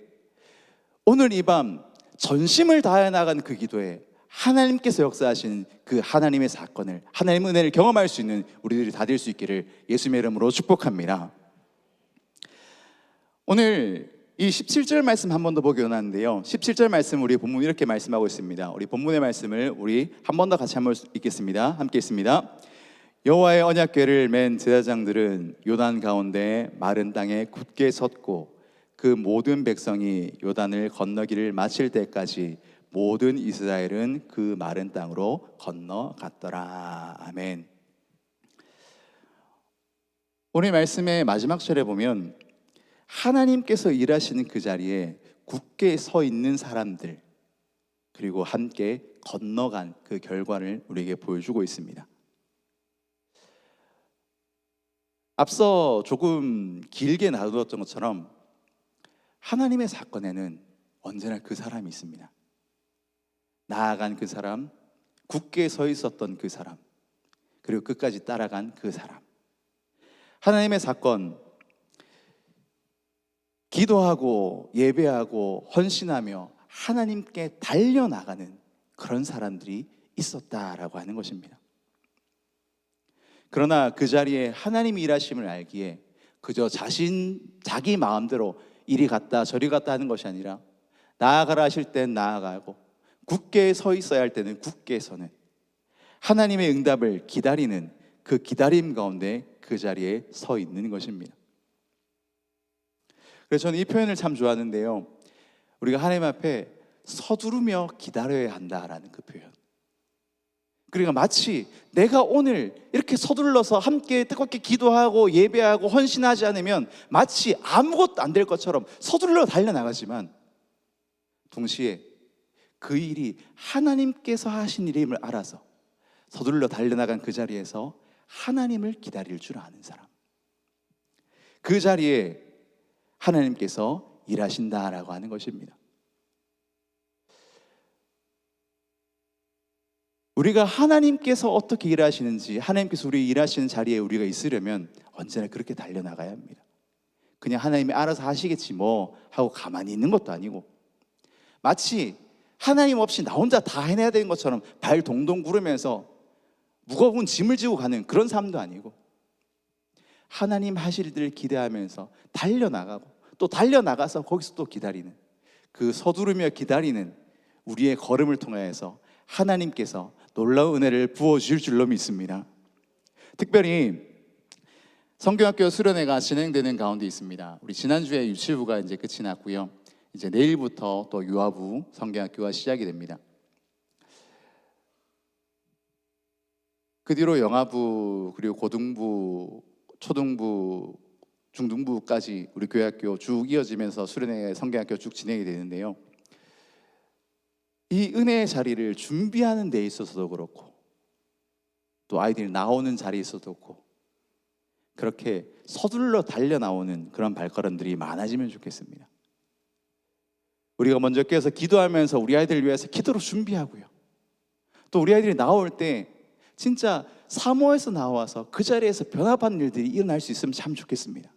오늘 이 밤 전심을 다해 나간 그 기도에 하나님께서 역사하신 그 하나님의 사건을, 하나님의 은혜를 경험할 수 있는 우리들이 다 될 수 있기를 예수님의 이름으로 축복합니다. 오늘 이 17절 말씀 한 번 더 보기 원하는데요, 17절 말씀 우리 본문 이렇게 말씀하고 있습니다. 우리 본문의 말씀을 우리 한 번 더 같이 한번 읽겠습니다. 함께 있습니다. 여호와의 언약궤를 맨 제사장들은 요단 가운데 마른 땅에 굳게 섰고 그 모든 백성이 요단을 건너기를 마칠 때까지 모든 이스라엘은 그 마른 땅으로 건너갔더라. 아멘. 오늘 말씀의 마지막 절에 보면 하나님께서 일하시는 그 자리에 굳게 서 있는 사람들, 그리고 함께 건너간 그 결과를 우리에게 보여주고 있습니다. 앞서 조금 길게 나누었던 것처럼 하나님의 사건에는 언제나 그 사람이 있습니다. 나아간 그 사람, 굳게 서 있었던 그 사람, 그리고 끝까지 따라간 그 사람. 하나님의 사건, 기도하고 예배하고 헌신하며 하나님께 달려나가는 그런 사람들이 있었다라고 하는 것입니다. 그러나 그 자리에 하나님이 일하심을 알기에 그저 자기 마음대로 이리 갔다 저리 갔다 하는 것이 아니라 나아가라 하실 땐 나아가고 굳게 서 있어야 할 때는 굳게 서는, 하나님의 응답을 기다리는 그 기다림 가운데 그 자리에 서 있는 것입니다. 그래서 저는 이 표현을 참 좋아하는데요, 우리가 하나님 앞에 서두르며 기다려야 한다라는 그 표현. 그러니까 마치 내가 오늘 이렇게 서둘러서 함께 뜨겁게 기도하고 예배하고 헌신하지 않으면 마치 아무것도 안 될 것처럼 서둘러 달려나가지만 동시에 그 일이 하나님께서 하신 일임을 알아서 서둘러 달려나간 그 자리에서 하나님을 기다릴 줄 아는 사람, 그 자리에 하나님께서 일하신다라고 하는 것입니다. 우리가 하나님께서 어떻게 일하시는지, 하나님께서 우리 일하시는 자리에 우리가 있으려면 언제나 그렇게 달려나가야 합니다. 그냥 하나님이 알아서 하시겠지 뭐 하고 가만히 있는 것도 아니고, 마치 하나님 없이 나 혼자 다 해내야 되는 것처럼 발 동동 구르면서 무거운 짐을 지고 가는 그런 삶도 아니고, 하나님 하실 일을 기대하면서 달려나가고 또 달려나가서 거기서 또 기다리는, 그 서두르며 기다리는 우리의 걸음을 통하여서 하나님께서 놀라운 은혜를 부어주실 줄로 믿습니다. 특별히 성경학교 수련회가 진행되는 가운데 있습니다. 우리 지난주에 유치부가 이제 끝이 났고요. 이제 내일부터 또 유아부 성경학교가 시작이 됩니다. 그 뒤로 영아부, 그리고 고등부, 초등부, 중등부까지 우리 교회학교 쭉 이어지면서 수련회 성경학교 쭉 진행이 되는데요. 이 은혜의 자리를 준비하는 데 있어서도 그렇고, 또 아이들이 나오는 자리에 있어도 그렇고, 그렇게 서둘러 달려 나오는 그런 발걸음들이 많아지면 좋겠습니다. 우리가 먼저 깨어서 기도하면서 우리 아이들을 위해서 기도로 준비하고요. 또 우리 아이들이 나올 때 진짜 사모에서 나와서 그 자리에서 변화받는 일들이 일어날 수 있으면 참 좋겠습니다.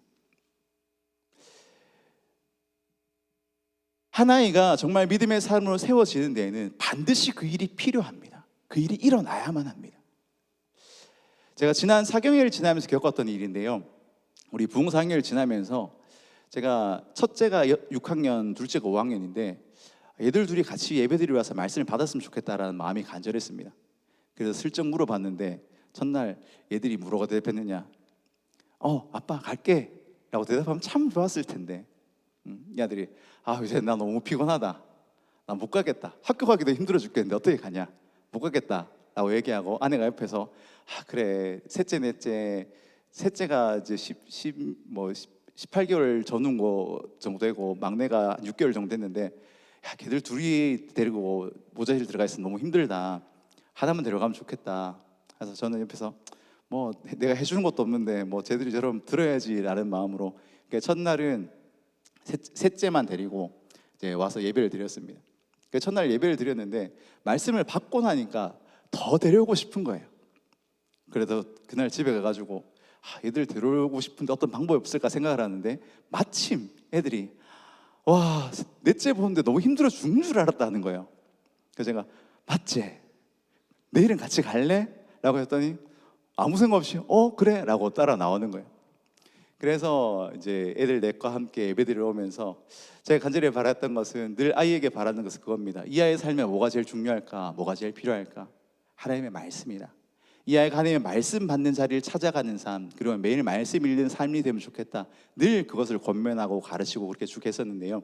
한 아이가 정말 믿음의 삶으로 세워지는 데에는 반드시 그 일이 필요합니다. 그 일이 일어나야만 합니다. 제가 지난 사경회를 지나면서 겪었던 일인데요. 우리 부흥사경회를 지나면서 제가 첫째가 6학년, 둘째가 5학년인데 얘들 둘이 같이 예배드리러 와서 말씀을 받았으면 좋겠다라는 마음이 간절했습니다. 그래서 슬쩍 물어봤는데 첫날 얘들이 뭐라고 대답했느냐, 아빠 갈게 라고 대답하면 참 좋았을 텐데, 이 아들이 요새 나 너무 피곤하다, 나 못 가겠다, 학교 가기도 힘들어 죽겠는데 어떻게 가냐, 못 가겠다 라고 얘기하고, 아내가 옆에서 그래, 셋째 넷째, 셋째가 이제 18개월 전후인 거 정도 되고 막내가 6개월 정도 됐는데, 걔들 둘이 데리고 모자실 들어가 있으면 너무 힘들다, 하나만 데려가면 좋겠다. 그래서 저는 옆에서 내가 해주는 것도 없는데 쟤들이 저럼 들어야지라는 마음으로 첫날은 셋째만 데리고 이제 와서 예배를 드렸습니다. 첫날 예배를 드렸는데 말씀을 받고 나니까 더 데려오고 싶은 거예요. 그래서 그날 집에 가가지고 얘들 데려오고 싶은데 어떤 방법이 없을까 생각을 하는데, 마침 애들이 넷째 보는데 너무 힘들어 죽는 줄 알았다는 거예요. 그래서 제가 맞지? 내일은 같이 갈래? 라고 했더니 아무 생각 없이 그래 라고 따라 나오는 거예요. 그래서 이제 애들 넷과 함께 예배드리러 오면서 제가 간절히 바랐던 것은, 늘 아이에게 바라는 것은 그겁니다. 이 아이의 삶에 뭐가 제일 중요할까? 뭐가 제일 필요할까? 하나님의 말씀이다. 이 아이가 하나님의 말씀 받는 자리를 찾아가는 삶, 그리고 매일 말씀 읽는 삶이 되면 좋겠다. 늘 그것을 권면하고 가르치고 그렇게 쭉 했었는데요.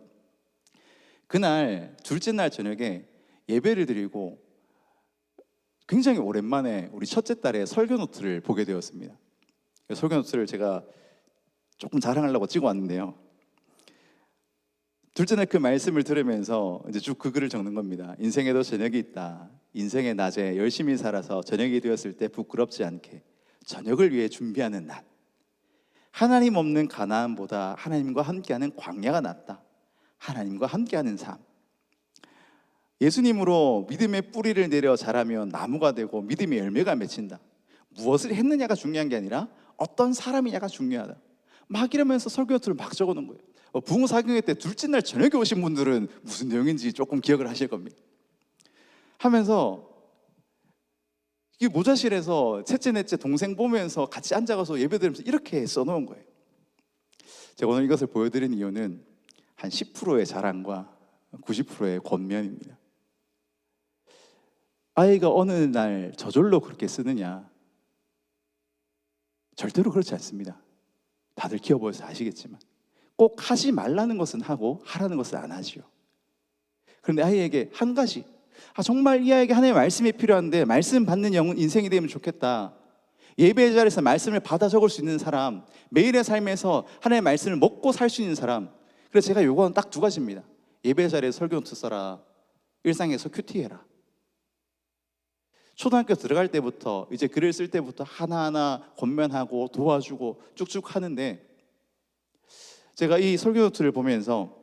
그날 둘째 날 저녁에 예배를 드리고 굉장히 오랜만에 우리 첫째 딸의 설교 노트를 보게 되었습니다. 설교 노트를 제가 조금 자랑하려고 찍어 왔는데요. 둘째 날 그 말씀을 들으면서 이제 쭉 그 글을 적는 겁니다. 인생에도 저녁이 있다. 인생의 낮에 열심히 살아서 저녁이 되었을 때 부끄럽지 않게 저녁을 위해 준비하는 낮. 하나님 없는 가나안보다 하나님과 함께하는 광야가 낫다. 하나님과 함께하는 삶. 예수님으로 믿음의 뿌리를 내려 자라면 나무가 되고 믿음의 열매가 맺힌다. 무엇을 했느냐가 중요한 게 아니라 어떤 사람이냐가 중요하다. 막 이러면서 설교를 막 적어놓은 거예요. 부흥사경회 때 둘째 날 저녁에 오신 분들은 무슨 내용인지 조금 기억을 하실 겁니다. 하면서 이 모자실에서 셋째 넷째 동생 보면서 같이 앉아가서 예배드리면서 이렇게 써놓은 거예요. 제가 오늘 이것을 보여드리는 이유는 한 10%의 자랑과 90%의 권면입니다. 아이가 어느 날 저절로 그렇게 쓰느냐? 절대로 그렇지 않습니다. 다들 키워보셔서 아시겠지만 꼭 하지 말라는 것은 하고 하라는 것은 안 하지요. 그런데 아이에게 한 가지, 정말 이 아이에게 하나님의 말씀이 필요한데 말씀 받는 인생이 되면 좋겠다. 예배 자리에서 말씀을 받아 적을 수 있는 사람, 매일의 삶에서 하나님의 말씀을 먹고 살 수 있는 사람. 그래서 제가 요구하는 딱 두 가지입니다. 예배 자리에서 설교 노트 써라. 일상에서 큐티해라. 초등학교 들어갈 때부터 이제 글을 쓸 때부터 하나하나 권면하고 도와주고 쭉쭉 하는데, 제가 이 설교 노트를 보면서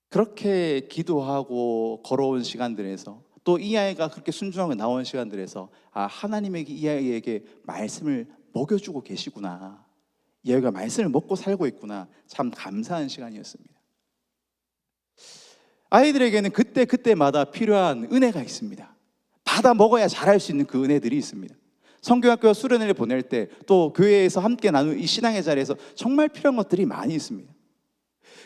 그렇게 기도하고 걸어온 시간들에서, 또 이 아이가 그렇게 순종하고 나온 시간들에서 하나님에게 이 아이에게 말씀을 먹여주고 계시구나, 이 아이가 말씀을 먹고 살고 있구나, 참 감사한 시간이었습니다. 아이들에게는 그때마다 필요한 은혜가 있습니다. 받아 먹어야 잘할 수 있는 그 은혜들이 있습니다. 성경학교 수련회를 보낼 때, 또 교회에서 함께 나누는 이 신앙의 자리에서 정말 필요한 것들이 많이 있습니다.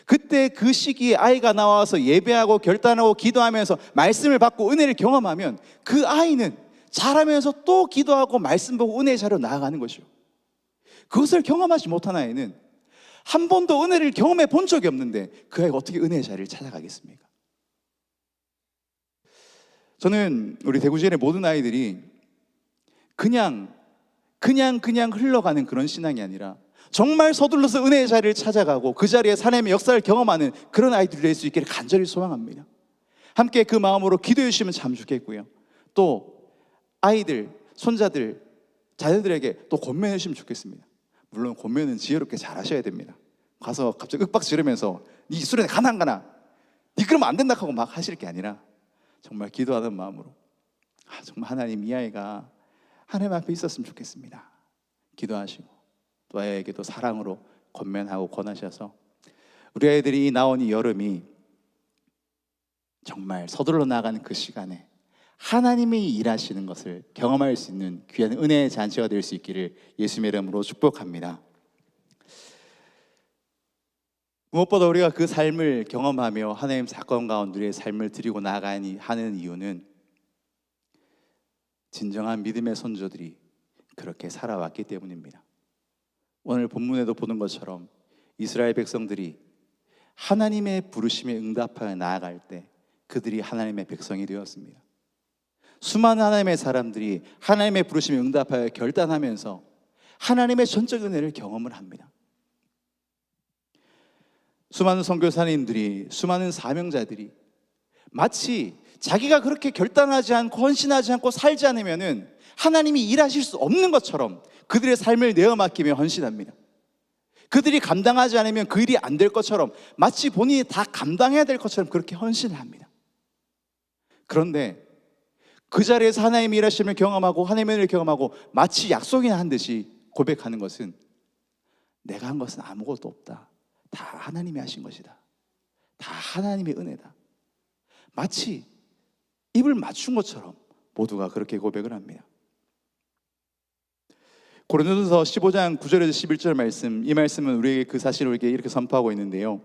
그때 그 시기에 아이가 나와서 예배하고 결단하고 기도하면서 말씀을 받고 은혜를 경험하면 그 아이는 잘하면서 또 기도하고 말씀 보고 은혜의 자리로 나아가는 것이요. 그것을 경험하지 못한 아이는 한 번도 은혜를 경험해 본 적이 없는데 그 아이가 어떻게 은혜의 자리를 찾아가겠습니까? 저는 우리 대구지연의 모든 아이들이 그냥 흘러가는 그런 신앙이 아니라 정말 서둘러서 은혜의 자리를 찾아가고 그 자리에 하나님의 역사를 경험하는 그런 아이들이 될 수 있기를 간절히 소망합니다. 함께 그 마음으로 기도해 주시면 참 좋겠고요. 또 아이들, 손자들, 자녀들에게 또 권면해 주시면 좋겠습니다. 물론 권면은 지혜롭게 잘 하셔야 됩니다. 가서 갑자기 윽박 지르면서 네 수련회 가나 안 가나? 네 그러면 안 된다 하고 막 하실 게 아니라 정말 기도하는 마음으로 정말 하나님 이 아이가 하나님 앞에 있었으면 좋겠습니다. 기도하시고 또 아이에게도 사랑으로 권면하고 권하셔서 우리 아이들이 나온 이 여름이 정말 서둘러 나가는 그 시간에 하나님이 일하시는 것을 경험할 수 있는 귀한 은혜의 잔치가 될 수 있기를 예수님의 이름으로 축복합니다. 무엇보다 우리가 그 삶을 경험하며 하나님 사건 가운데 우리의 삶을 드리고 나가니 하는 이유는 진정한 믿음의 선조들이 그렇게 살아왔기 때문입니다. 오늘 본문에도 보는 것처럼 이스라엘 백성들이 하나님의 부르심에 응답하여 나아갈 때 그들이 하나님의 백성이 되었습니다. 수많은 하나님의 사람들이 하나님의 부르심에 응답하여 결단하면서 하나님의 전적 은혜를 경험을 합니다. 수많은 선교사님들이, 수많은 사명자들이 마치 자기가 그렇게 결단하지 않고 헌신하지 않고 살지 않으면은 하나님이 일하실 수 없는 것처럼 그들의 삶을 내어 맡기며 헌신합니다. 그들이 감당하지 않으면 그 일이 안 될 것처럼 마치 본인이 다 감당해야 될 것처럼 그렇게 헌신을 합니다. 그런데 그 자리에서 하나님의 일하심을 경험하고 하나님의 은혜를 경험하고 마치 약속이나 한 듯이 고백하는 것은 내가 한 것은 아무것도 없다. 다 하나님이 하신 것이다. 다 하나님의 은혜다. 마치 입을 맞춘 것처럼 모두가 그렇게 고백을 합니다. 고린도전서 15장 9절에서 11절 말씀, 이 말씀은 우리에게 그 사실을 우리에게 이렇게 선포하고 있는데요.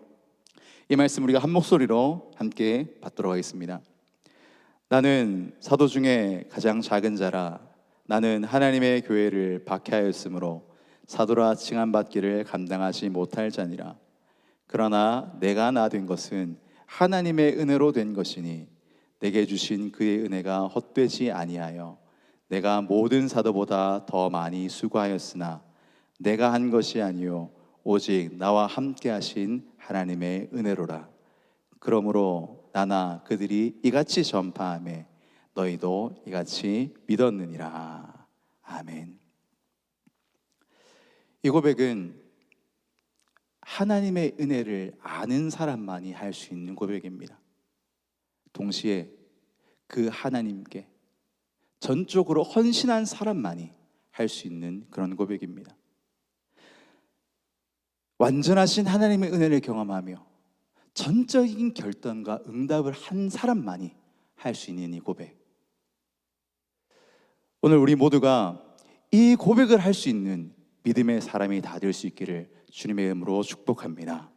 이 말씀 우리가 한 목소리로 함께 받도록 하겠습니다. 나는 사도 중에 가장 작은 자라. 나는 하나님의 교회를 박해하였으므로 사도라 칭함받기를 감당하지 못할 자니라. 그러나 내가 나 된 것은 하나님의 은혜로 된 것이니 내게 주신 그의 은혜가 헛되지 아니하여 내가 모든 사도보다 더 많이 수고하였으나 내가 한 것이 아니요 오직 나와 함께 하신 하나님의 은혜로라. 그러므로 나나 그들이 이같이 전파하매 너희도 이같이 믿었느니라. 아멘. 이 고백은 하나님의 은혜를 아는 사람만이 할 수 있는 고백입니다. 동시에 그 하나님께 전적으로 헌신한 사람만이 할 수 있는 그런 고백입니다. 완전하신 하나님의 은혜를 경험하며 전적인 결단과 응답을 한 사람만이 할 수 있는 이 고백. 오늘 우리 모두가 이 고백을 할 수 있는 믿음의 사람이 다 될 수 있기를 주님의 이름으로 축복합니다.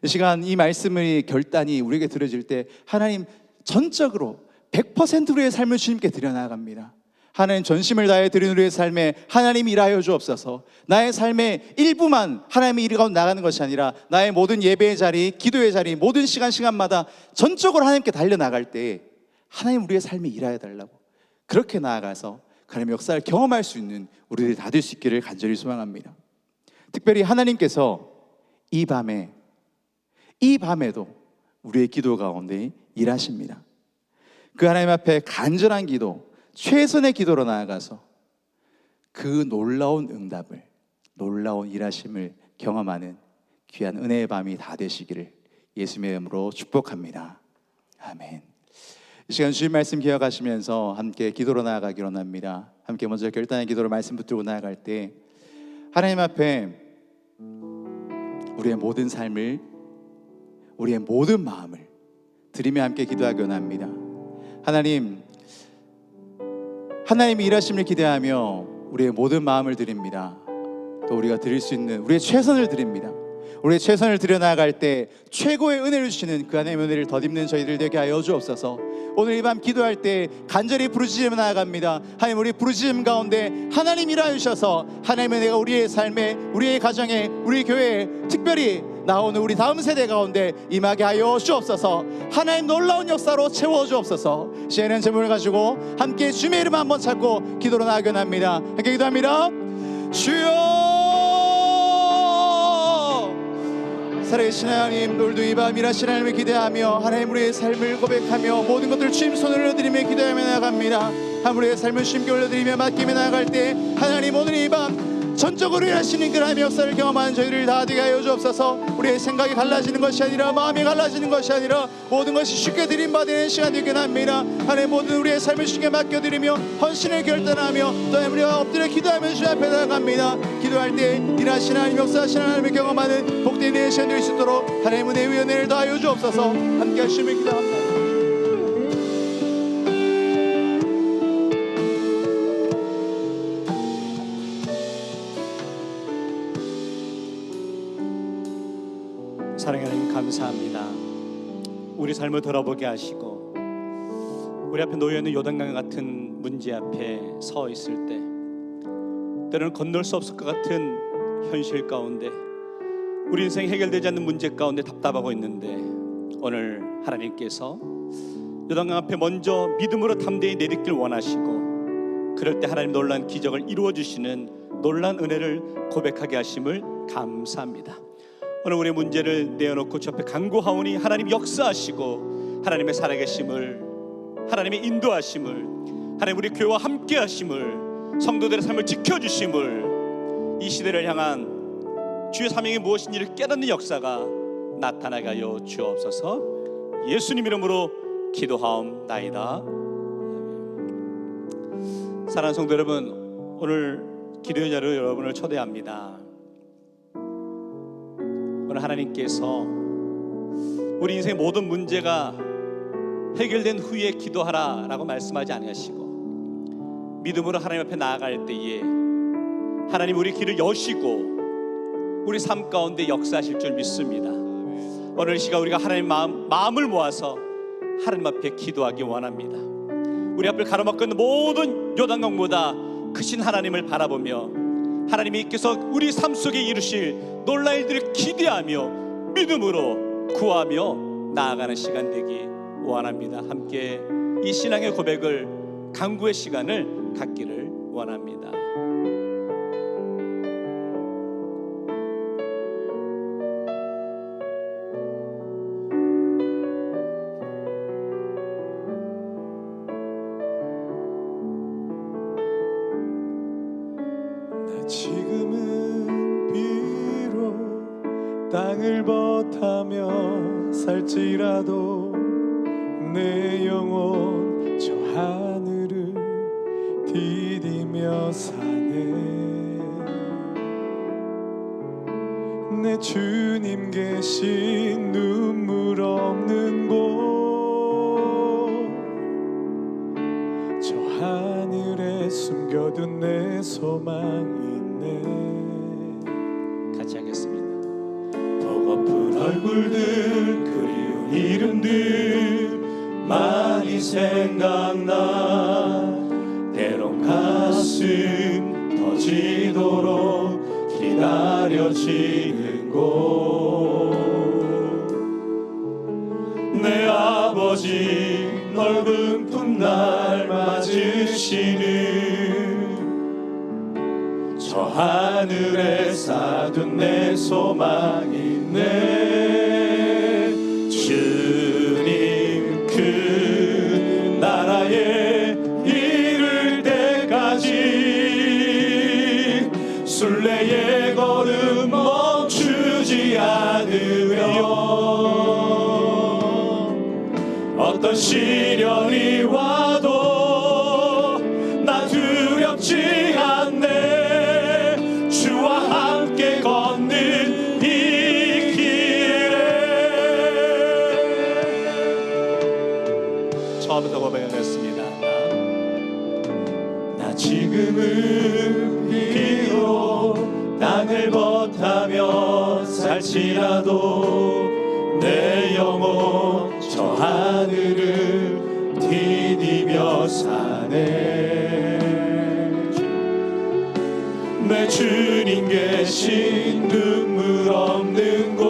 이 시간 이 말씀의 결단이 우리에게 들어질 때 하나님 전적으로 100% 우리의 삶을 주님께 드려나갑니다. 하나님 전심을 다해 드리는 우리의 삶에 하나님 일하여 주옵소서. 나의 삶의 일부만 하나님의 일 가운데 나가는 것이 아니라 나의 모든 예배의 자리, 기도의 자리, 모든 시간마다 전적으로 하나님께 달려나갈 때 하나님 우리의 삶에 일하여 달라고 그렇게 나아가서 하나님의 역사를 경험할 수 있는 우리들이 다 될 수 있기를 간절히 소망합니다. 특별히 하나님께서 이 밤에도 우리의 기도 가운데 일하십니다. 그 하나님 앞에 간절한 기도, 최선의 기도로 나아가서 그 놀라운 응답을, 놀라운 일하심을 경험하는 귀한 은혜의 밤이 다 되시기를 예수님의 이름으로 축복합니다. 아멘. 이 시간 주신 말씀 기억하시면서 함께 기도로 나아가기로 합니다. 함께 먼저 결단의 기도로 말씀 붙들고 나아갈 때 하나님 앞에 우리의 모든 삶을, 우리의 모든 마음을 드리며 함께 기도하기로 합니다. 하나님이 일하심을 기대하며 우리의 모든 마음을 드립니다. 또 우리가 드릴 수 있는 우리의 최선을 드립니다. 우리의 최선을 들여나갈 때 최고의 은혜를 주시는 그 하나님의 은혜를 덧입는 저희들 되게 하여 주옵소서. 오늘 이 밤 기도할 때 간절히 부르짖으며 나아갑니다. 하나님, 우리 부르짖음 가운데 하나님 일하여 주셔서 하나님의 은혜가 우리의 삶에, 우리의 가정에, 우리 교회에, 특별히 나오는 우리 다음 세대 가운데 임하게 하여 주옵소서. 하나님 놀라운 역사로 채워 주옵소서. 시에는 제목을 가지고 함께 주님의 이름 한번 찾고 기도로 나아가nap니다. 함께 기도합니다. 주여, 살아계신 하나님, 오늘도 이 밤 일하신 하나님을 기대하며 하나님 우리의 삶을 고백하며 모든 것들 주님 손을 올려드리며 기도하며 나아갑니다. 하나님 우리의 삶을 주님께 올려드리며 맡기며 나아갈 때 하나님 오늘 이 밤 전적으로 일하시는 그 하나님의 역사를 경험하는 저희를 다 되게 하여 주옵소서. 우리의 생각이 갈라지는 것이 아니라 마음이 갈라지는 것이 아니라 모든 것이 쉽게 드림받는 시간이 되긴 합니다. 하나님 모든 우리의 삶을 주님께 맡겨드리며 헌신을 결단하며 또 우리가 엎드려 기도하며 주님 앞에 나아갑니다. 기도할 때 일하시는 하나님, 역사하시는 하나님을 경험하는 복된 시간 될 수 있도록 하나님의 은혜의 은혜를 더하여 주옵소서. 함께 하시며 기도합니다. 사랑하는 하나님, 감사합니다. 우리 삶을 돌아보게 하시고 우리 앞에 놓여있는 요단강 같은 문제 앞에 서 있을 때 때로는 건널 수 없을 것 같은 현실 가운데 우리 인생이 해결되지 않는 문제 가운데 답답하고 있는데 오늘 하나님께서 요단강 앞에 먼저 믿음으로 담대히 내딛길 원하시고 그럴 때 하나님 놀라운 기적을 이루어주시는 놀라운 은혜를 고백하게 하심을 감사합니다. 오늘 우리의 문제를 내어놓고 주 앞에 간구하오니 하나님 역사하시고 하나님의 살아계심을, 하나님의 인도하심을, 하나님 우리 교회와 함께 하심을, 성도들의 삶을 지켜주심을, 이 시대를 향한 주의 사명이 무엇인지를 깨닫는 역사가 나타나게 하여 주옵소서. 예수님 이름으로 기도하옵나이다. 사랑하는 성도 여러분, 오늘 기도의 자리로 여러분을 초대합니다. 오늘 하나님께서 우리 인생의 모든 문제가 해결된 후에 기도하라 라고 말씀하지 아니하시고 믿음으로 하나님 앞에 나아갈 때에 하나님 우리 길을 여시고 우리 삶 가운데 역사하실 줄 믿습니다. 오늘 이 시간 우리가 하나님 마음을 모아서 하나님 앞에 기도하기 원합니다. 우리 앞을 가로막고 있는 모든 요단강보다 크신 하나님을 바라보며 하나님께서 우리 삶 속에 이루실 놀라운 일들을 기대하며 믿음으로 구하며 나아가는 시간 되기 원합니다. 함께 이 신앙의 고백을, 간구의 시간을 갖기를 원합니다. 지금은 비록 땅을 버타며 살지라도 내 영혼 저 하늘을 디디며 사네. 내 주님 계신 눈물 없는 곳 저 하늘에 숨겨둔 내 소망이 같이 하겠습니다. 보고픈 얼굴들, 그리운 이름들 많이 생각나. 때론 가슴 터지도록 기다려지는 곳. 내 아버지 넓은 품 날 맞으시는 저 하늘에 쌓둔 내 소망이 있네. 주님 그 나라에 이를 때까지 순례의 걸음 멈추지 않으며 어떤 시련이 와도 나 두렵지 않네. 주와 함께 걷는 이 길에. 처음부터 고백하겠습니다. 나 지금은 비록 땅을 벗하며 살지라도 내 영혼 저 하늘을 디디며 사네. 내 주님 계신 눈물 없는 곳,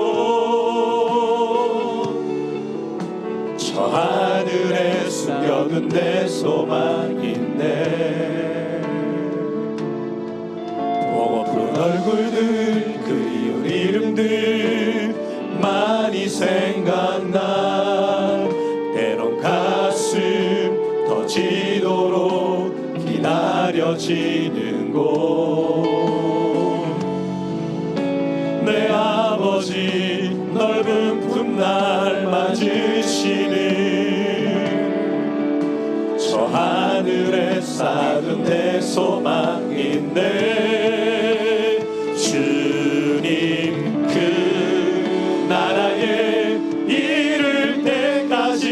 저 하늘에 숨겨둔 내 소망인데. 보고픈 얼굴들 그리운 이름들 많이 생각나. 때론 가슴 터지도록 기다려지는 곳, 내 아버지 넓은 품 날 맞으시는 저 하늘에 쌓은 내 소망인데. 주님 그 나라에 이를 때까지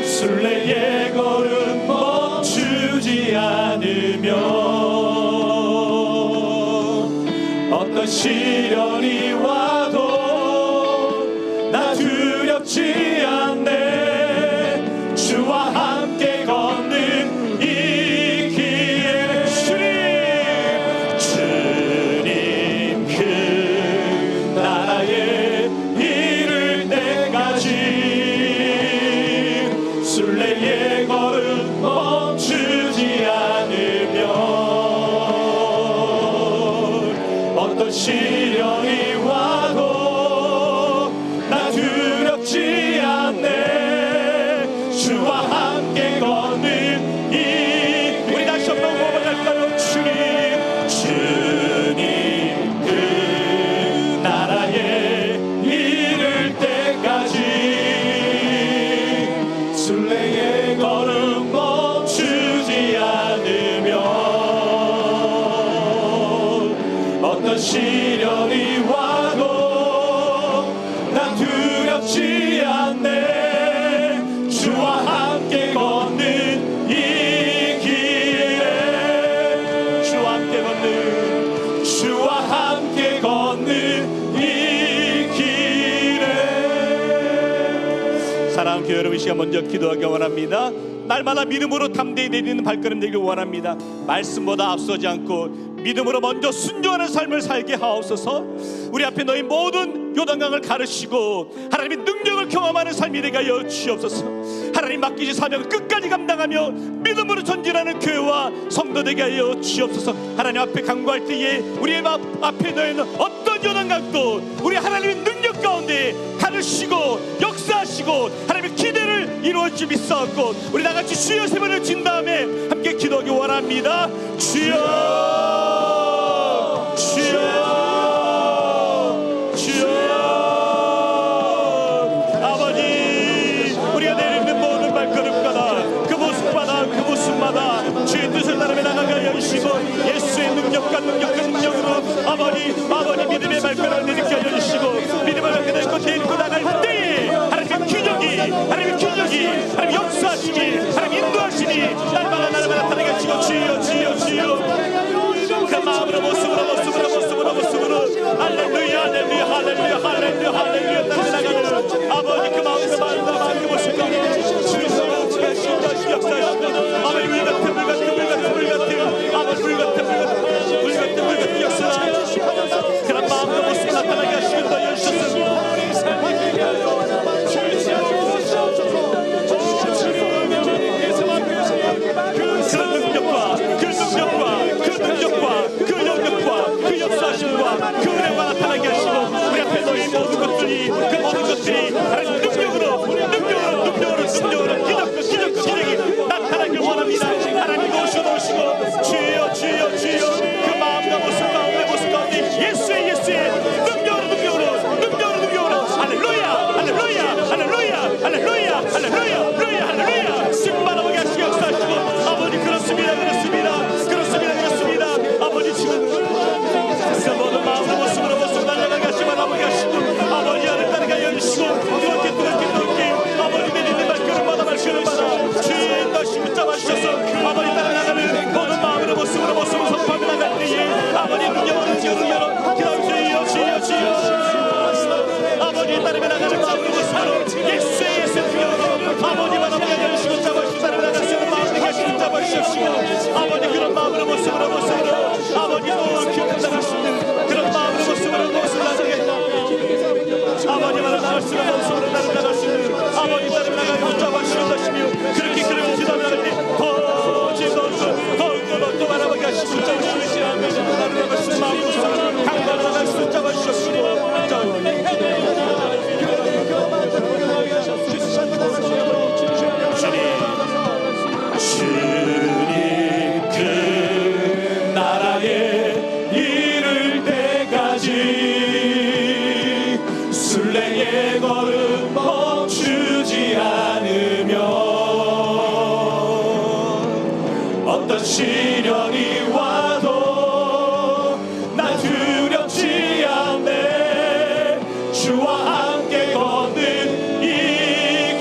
순례의 걸음 멈추지 않으면 어떤 시련이 와도 나 두렵지 않네. 주와 함께 걷는 이 길에. 주님 그 나라에 이를 때까지 순례의 걸음 멈추지 않으면 어떤 시련이 와도 나 두렵지 않네. 주와 함께 걷는 이. 우리 다시 한번 고백할까요? 주님 그 나라에 이를 때까지 순례의 걸음 멈추지 않으면 어떤 시련이 와도 난 두렵지 않네. 주와 함께 걷는 이 길에. 주와 함께 걷는, 주와 함께 걷는 이 길에. 사랑하는 교회 여러분, 이 시간 먼저 기도하기 원합니다. 날마다 믿음으로 담대히 내리는 발걸음 되길 원합니다. 말씀보다 앞서지 않고 믿음으로 먼저 순종하는 삶을 살게 하옵소서. 우리 앞에 너희 모든 요단강을 가르시고 하나님의 능력을 경험하는 삶이 되게 하여 주옵소서. 하나님 맡기신 사명을 끝까지 감당하며 믿음으로 전진하는 교회와 성도 되게 하여 주옵소서. 하나님 앞에 간구할 때에 우리의 앞에 놓여있는 어떤 요단강도 우리 하나님의 능력 가운데 가르시고 역사하시고 하나님의 기대를 이루어 주 믿사옵고, 우리 다같이 주여 세 번을 친 다음에 함께 기도하기 원합니다. 주여, 주여, 주여. 아버지, 우리가 내리는 모든 발걸음마다 그 모습마다 그 모습마다 주의 뜻을 따르며 나가게 하여 주시고 예수의 능력과 능력으로 아버지 믿음의 발걸음을 내리게 하여 주시고 믿음을 갖게 되고 데리고 나갈 때에 하나님의 기적이 하나님 역사하시니 하나님 인도하시니 날마다 나타나게 하시고 주여, 주여, 주여. 그 마음으로 모습으로 할렐루야, 할렐루야, 할렐루야, 할렐루야, 할렐루야 나가는 아버지, 그 마음으로 그 모습 가운데 주여 역사하시고 아버지 물 같은 아버지 물 같은 역사하시고 그런 마음으로 모습 나타나게 하시고 또 여주셨습니다. 그 능력과 그 역사하심과 그 은혜가 나타나게 하시고 우리 앞에 너희 모든 것들이 하나님 능력으로 기적이 나타나길 원합니다. 하나님 오시고 주여 그 마음과 모습 가운데 예수의 능력으로 할렐루야 승만하게 하시고 역사하시고 아버지 그렇습니다. 아버지 지금 그 모든 마음으로 모습으로 날아가게 하시고 아버지 하늘 따르게 하여 주시고 어떤 시련이 와도 난 두렵지 않네. 주와 함께 걷는 이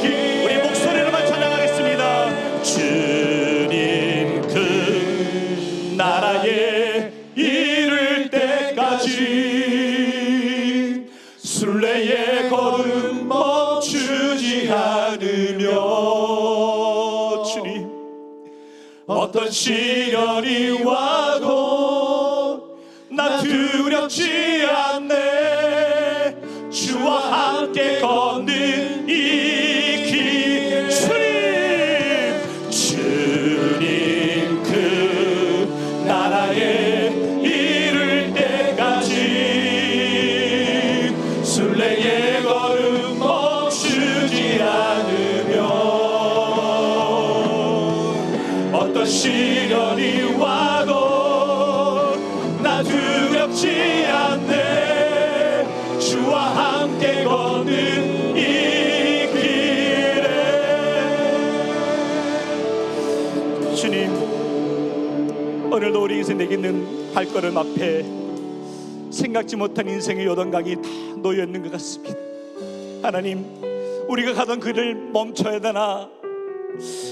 길. 우리 목소리로만 찬양하겠습니다. 주님 그 나라에 이를 때까지 순례의 걸음 멈추지 않으며, 주님 어떤 시련이 와도 나 두렵지 않네. 주와 함께 걷는 이 길. 주님 그 나라에 이를 때까지 순례의 걸음 멈추지 않으며, 어떤 시련이 와도 나 두렵지 않네. 주와 함께 걷는 이 길에. 주님, 오늘도 우리 인생 내딛는 발걸음 앞에 생각지 못한 인생의 요단강이 다 놓여 있는 것 같습니다. 하나님, 우리가 가던 길을 멈춰야 되나,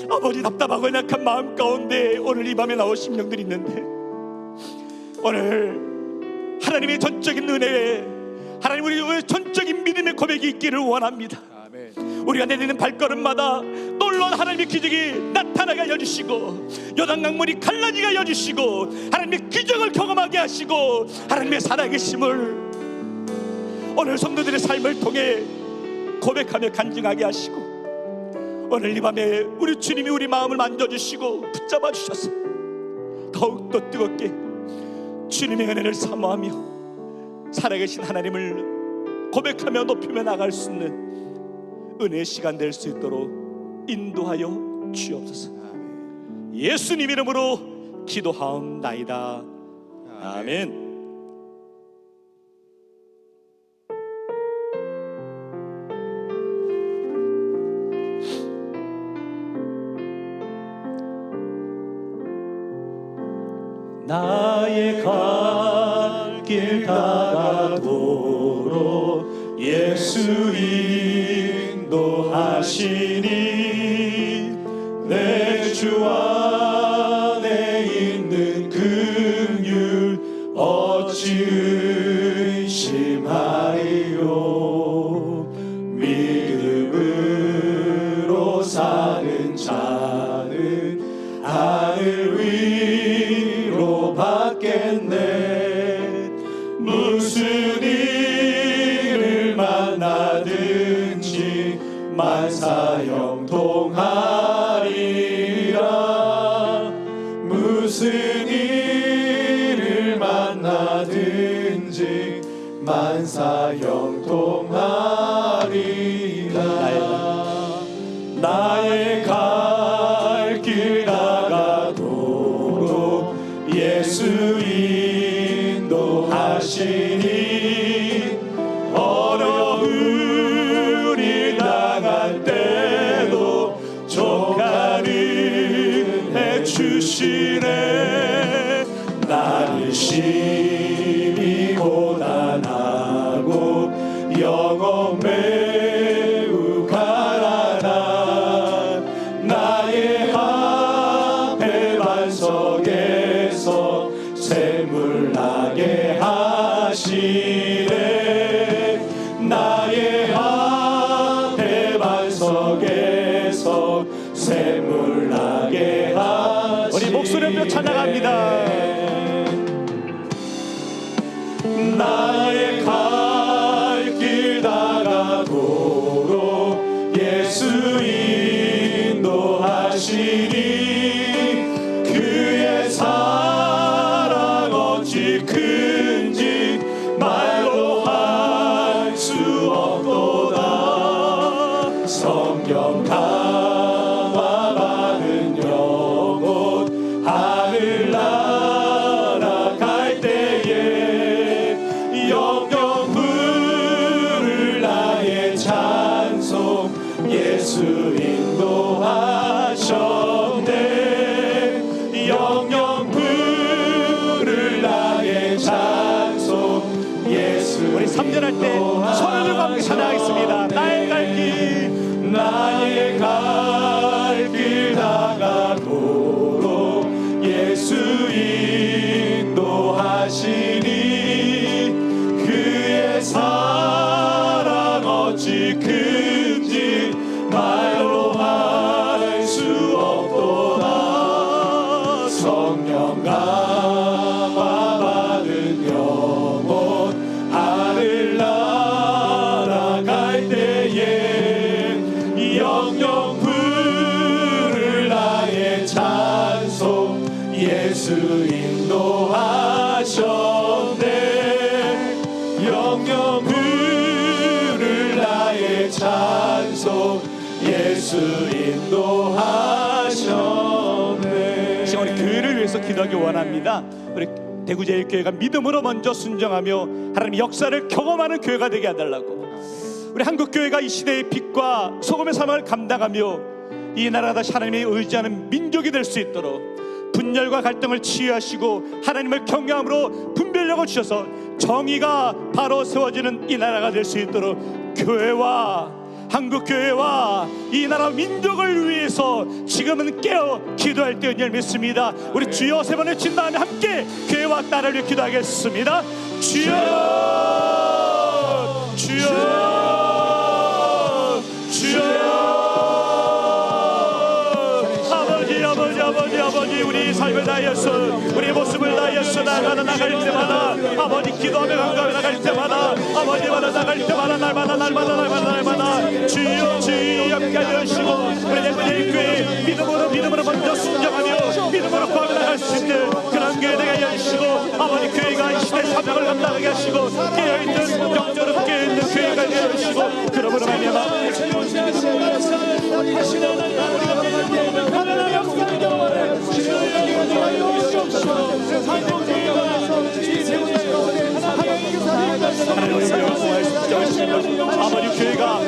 아버지 답답하고 약한 마음 가운데 오늘 이 밤에 나온 심령들이 있는데, 오늘 하나님의 전적인 은혜에 하나님 우리의 전적인 믿음의 고백이 있기를 원합니다. 우리가 내딛는 발걸음마다 놀라운 하나님의 기적이 나타나게 하여 주시고, 요단강 물이 갈라지게 하여 주시고, 하나님의 기적을 경험하게 하시고, 하나님의 살아계심을 오늘 성도들의 삶을 통해 고백하며 간증하게 하시고, 오늘 이 밤에 우리 주님이 우리 마음을 만져주시고 붙잡아 주셔서 더욱더 뜨겁게 주님의 은혜를 사모하며 살아계신 하나님을 고백하며 높이며 나갈 수 있는 은혜의 시간 될 수 있도록 인도하여 주옵소서. 예수님 이름으로 기도하옵나이다. 아멘. 나의 갈 길 다가도록 예수 인도하시니, 내 주 안에 있는 긍휼 어찌 의심하리요. 믿음으로 사는 자는 하늘 위로 받겠네. 무슨 일을 만나든지 만사형통하리라. 무슨 일을 만나든지 만사형통하리라. 나의 갈 길 다가도록 예수 인도하시니, 어려운 일 당할 때도 족한 은혜 주시네. 나를 심히 고난하고 영혼 매우 가난한 나의 앞에 반석에서 샘물 나게 하시네. 나의 앞에 반석에서 샘물 나게 하시네. 우리 목소리로 찬양합니다. 나의 갈 길 다가도록 예수 인도하시니, 그의 사랑 어찌 큰지 말로 할 수 없도다. 성경 감화 받은 영혼 하늘나라 성령 감화 받은 영혼 하늘 날아갈 때에 영영 부를 나의 찬송 예수 인도하셨네 영영 부를 나의 찬송 예수 인도하셨네. 지금 우리 교회를 위해서 기도하기 원합니다. 우리 대구제일교회가 믿음으로 먼저 순종하며 하나님의 역사를 경험하는 교회가 되게 해달라고, 우리 한국교회가 이 시대의 빛과 소금의 사명을 감당하며 이 나라가 다시 하나님의 의지하는 민족이 될 수 있도록 분열과 갈등을 치유하시고 하나님을 경외함으로 분별력을 주셔서 정의가 바로 세워지는 이 나라가 될 수 있도록 교회와 한국교회와 이 나라 민족을 위해서 지금은 깨어 기도할 때인 줄 믿습니다. 우리 주여 세 번 외친 다음에 함께 교회와 나라를 위해 기도하겠습니다. 주여 주여 주여. 아버지 우리 삶을 다하여서 우리 모습을 다하여서 나갈 때마다 아버지 기도하며 간가하며 나갈 때마다 아버지마다 나갈 때마다 날마다 주여 주여 함께 하시고 우리 대구제일교회 믿음으로 먼저 순종하며 믿음으로 구하며 나갈 수 있는 그런 교회 되게 하시고 아버지 교회가 이 시대의 사명을 감당하게 하시고 깨어있는 영적으로 깨어있는 교회가 되게 하시고 그러므로 말미암아 아버지 교회가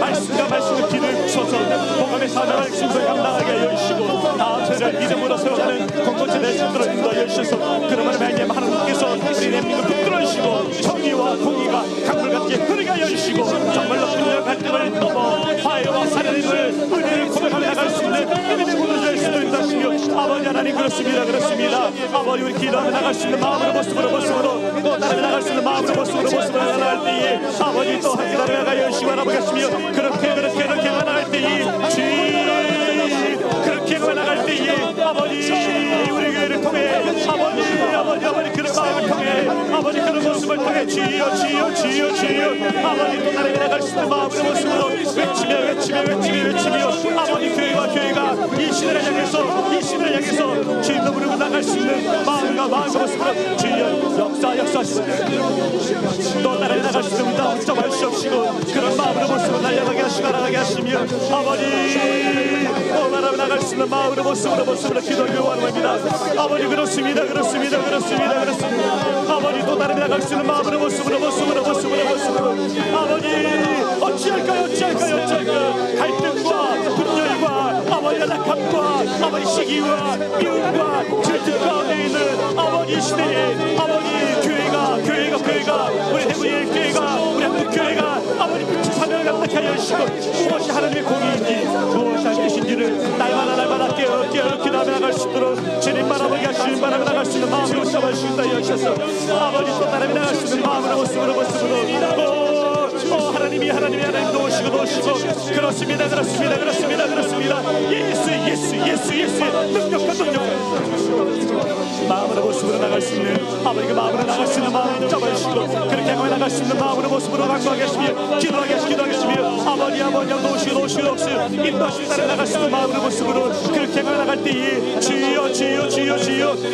말씀을 기도해 주셔서 복음의 사명을 순수히 감당하게 하여 주시고 다음 세대를 믿음으로 세워가는 공동체 될 수 있도록 인도하여 주셔서 그러므로 말미암아 하나님께서 우리 대한민국을 붙들어 주시고 정의와 공의가 강물같이 흐르게 하여 주시고 정말로 분열 갈등을 넘어 화해와 하나님을 은혜를 고백하며 나갈 수 있는 은혜의 문을 열 수도 있다 하시며 아버지 하나님 그렇습니다 아버지 우리 기도하며 나갈 수 있는 마음으로 모습으로 또 따라며 나갈 수 있는 마음으로 모습으로 나갈 때에 아버지 또 함께 따라며 나가여 주시고 바라보겠으며 그렇게 나갈 때에 그렇게 나갈 때에 아버지 우리 교회를 통해 아버지 그런 마음을 통해 아버지 그런 모습을 통해 주여 아버지 또 따라며 나갈 수 있는 마음으로 모습으로 외치며 아버지 교회가 이 시대를 향해서 주님을 부르고 나갈 수 있는 마음과 모습으로 주여 역사하시고 또 따라며 나갈 수 있는 마음 붙잡아 주시옵시고 그런 마음으로 모습으로 날아가게 하시며 아버지 또 따라며 나갈 수 있는 마음으로 모습으로 기도를 요구합니다. 아버지 그렇습니다. 아버지 또 따라며 나갈 수 있는 마음으로 모습으로 아버지 어찌할까요 갈등과 분열과 아버지 연약함과 아버지 시기와 미움과 질투 가운데 있는 아버지 시대에 아버지 교회가 우리 대구제일교회가 우리 한국교회가 아버지 빛의 사명을 감당하게 하여 주시고 무엇이 하나님의 공의인지 무엇이 하나님의 뜻인지를 날마다 깨어 기도하며 나갈 수 있도록 주님 바라보게 하시는 바라며 나갈 수 있는 마음으로 잡아주신다 하셔서 아버지 또 따라며 나갈 수 있는 마음으로 모습으로 하나님이 도우시고 그렇습니다. 예수 능력과 마음으로 모습으로 나갈 수 있는 아버지가 마음으로 나갈 수 있는 마음을 잡아주시고 그렇게 하며 나갈 수 있는 마음으로 모습으로 강구하게 하시며 기도하시며 아버지 도우시고 인도하시고 따라 나갈 수 있는 마음으로 모습으로 그렇게 하며 나갈 때에 주여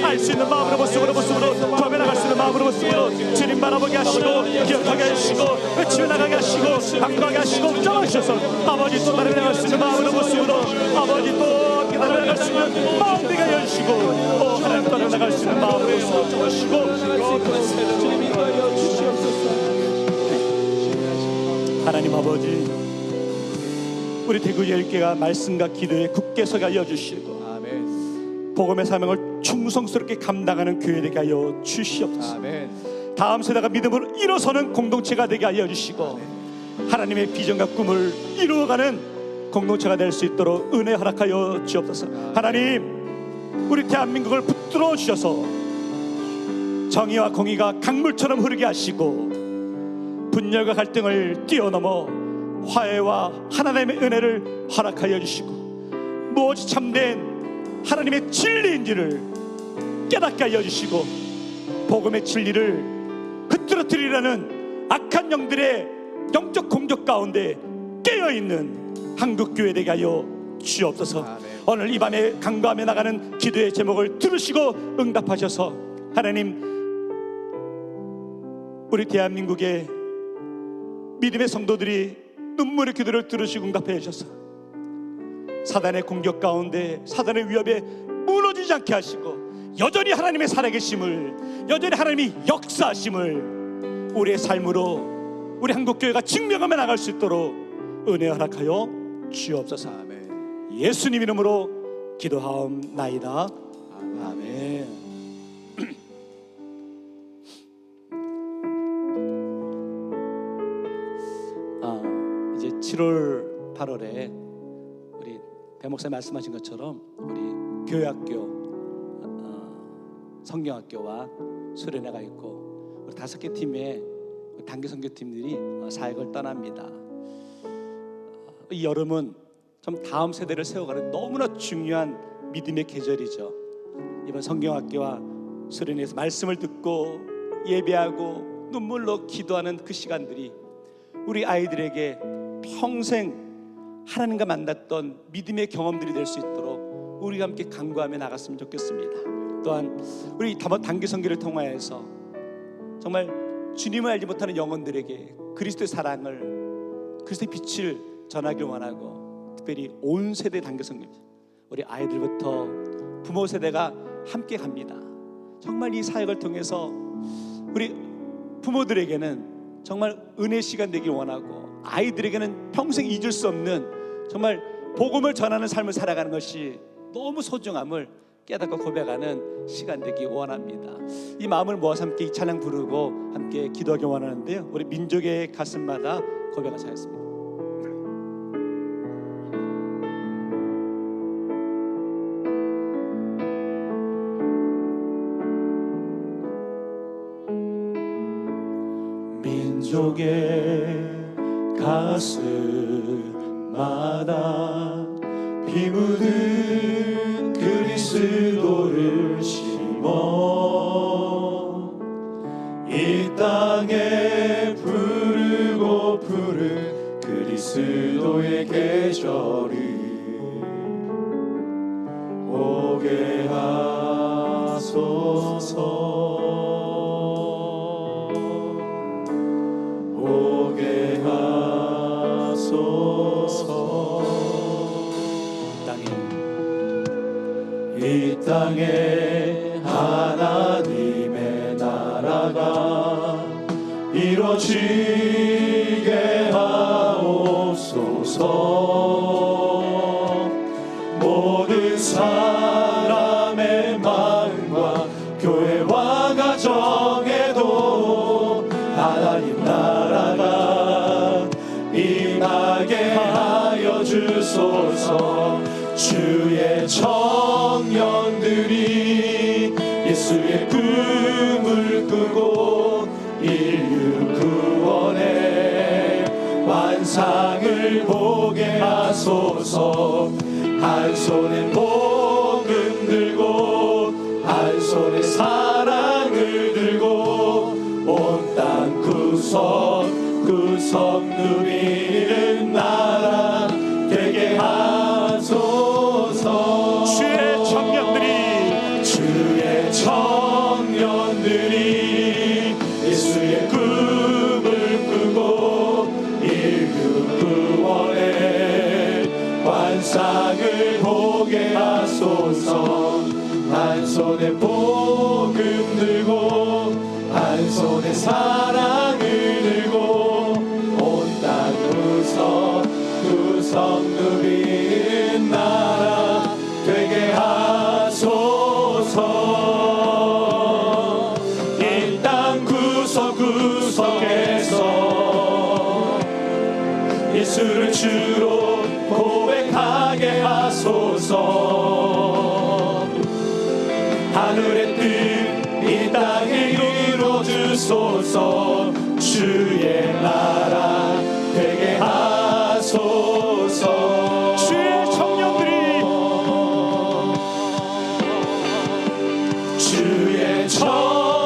알 수 있는 마음으로 모습으로 구하며 나갈 수 있는 마음으로 모습으로 주님 바라보게 하시고 기억하게 하시고 외치며 나가게 하시고 강구하게 하시고 잡아주셔서 아버지 또 따라 나갈 수 있는 마음으로 모습으로 아버지 또 따라 나갈 수 있는 마음 되게 해주시고 하나님 따라 나갈 수 있는 마음으로 모습으로 잡아주시고 하나님 아버지 우리 대구제일교회가 말씀과 기도에 굳게 서게 하여 주시고 복음의 사명을 충성스럽게 감당하는 교회 되게 하여 주시옵소서. 다음 세대가 믿음으로 일어서는 공동체가 되게 하여 주시고 하나님의 비전과 꿈을 이루어가는 공동체가 될 수 있도록 은혜 허락하여 주옵소서. 하나님 우리 대한민국을 붙들어 주셔서 정의와 공의가 강물처럼 흐르게 하시고 분열과 갈등을 뛰어넘어 화해와 하나님의 은혜를 허락하여 주시고 무엇이 참된 하나님의 진리인지를 깨닫게 하여 주시고 복음의 진리를 흐트러뜨리려는 악한 영들의 영적 공격 가운데 깨어있는 한국교회 되게 하여 주옵소서. 오늘 이 밤에 간구하며 나가는 기도의 제목을 들으시고 응답하셔서 하나님, 우리 대한민국의 믿음의 성도들이 눈물의 기도를 들으시고 응답해 주셔서 사단의 공격 가운데 사단의 위협에 무너지지 않게 하시고 여전히 하나님의 살아계심을, 여전히 하나님이 역사하심을 우리의 삶으로 우리 한국교회가 증명하며 나갈 수 있도록 은혜 허락하여 주옵소서. 예수님 이름으로 기도하옵나이다. 아멘. 이제 7월 8월에 우리 대목사님 말씀하신 것처럼 우리 교회학교, 성경학교와 수련회가 있고 우리 5개 팀의 단기 선교팀들이 사역을 떠납니다. 이 여름은 좀 다음 세대를 세워가는 너무나 중요한 믿음의 계절이죠. 이번 성경학교와 수련회에서 말씀을 듣고 예배하고 눈물로 기도하는 그 시간들이 우리 아이들에게 평생 하나님과 만났던 믿음의 경험들이 될 수 있도록 우리가 함께 간구하며 나갔으면 좋겠습니다. 또한 우리 단기 선교를 통하여서 정말 주님을 알지 못하는 영혼들에게 그리스도의 사랑을, 그리스도의 빛을 전하길 원하고, 특별히 온 세대 단기 선교, 우리 아이들부터 부모 세대가 함께 갑니다. 정말 이 사역을 통해서 우리 부모들에게는 정말 은혜 시간 되길 원하고, 아이들에게는 평생 잊을 수 없는 정말 복음을 전하는 삶을 살아가는 것이 너무 소중함을 깨닫고 고백하는 시간 되기 원합니다. 이 마음을 모아서 함께 이 찬양 부르고 함께 기도하기 원하는데요, 우리 민족의 가슴마다 고백하자 하겠습니다. 민족의 가슴마다 피 묻은 그리스도를 심어 이 땅에 부르고 부른 그리스도의 계절이 오게 하소서. 오게 하소서. 이 땅에 하나님의 나라가 이루어지게 하옵소서. 모든 사람의 마음과 교회와 가정에도 하나님 나라가 임하게 하여 주소서. 주의 청년들이 예수의 꿈을 꾸고 인류 구원의 환상을 보게 하소서. 한 손에 복음 들고 한 손에 사랑을 들고 온 땅 구석구석 누리는 나라 되게 하소서. 주의 청년들이 예수의 꿈을 꾸고 인류 구원의 환상을 보게 하소서. 한 손에 복음 들고 한 손에 사랑을 들고 온 땅 구석구석 누리는 나라 되게 하소서. 이 땅 구석구석에서 예수를 주로 고백하게 하소서. 하늘의 뜻 이 땅에 이루어 주소서. 주의 나라 되게 하소서. 주의 청년들이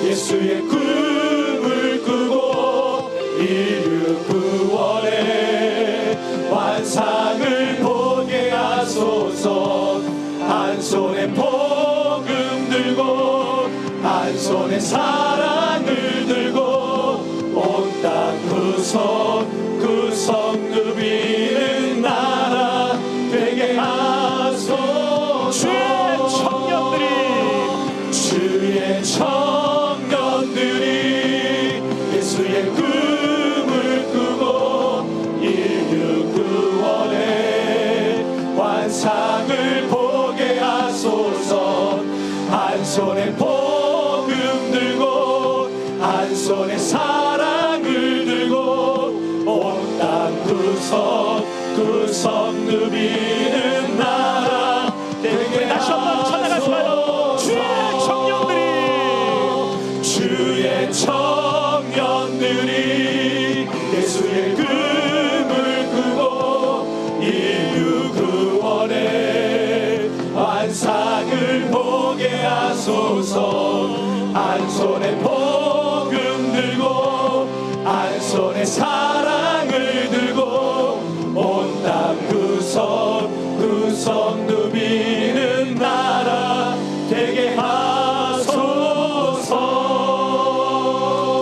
예수의 꿈을 꾸고 인류 구원의 완상을 보게 하소서. 한 손에 복음 들고 한 손에 사랑을 들고 온 땅 구석구석 누비는 나라 되게 하소서. 주의 청년들이 예수의 꿈을 꾸고 인류 구원의 완상을 보게 하소서. 한 손에 복음 들고 한 손에 사랑을 들고 온 땅 구석구석 누비는 나라 되게 다시 한번 찬양하시면 주의 청년들이 예수의 꿈을 꾸고 인류 구원의 완상을 보게 하소서. 한 손에 복음 들고 한 손에 사랑을 들고 온 땅 구석구석 누비는 나라 되게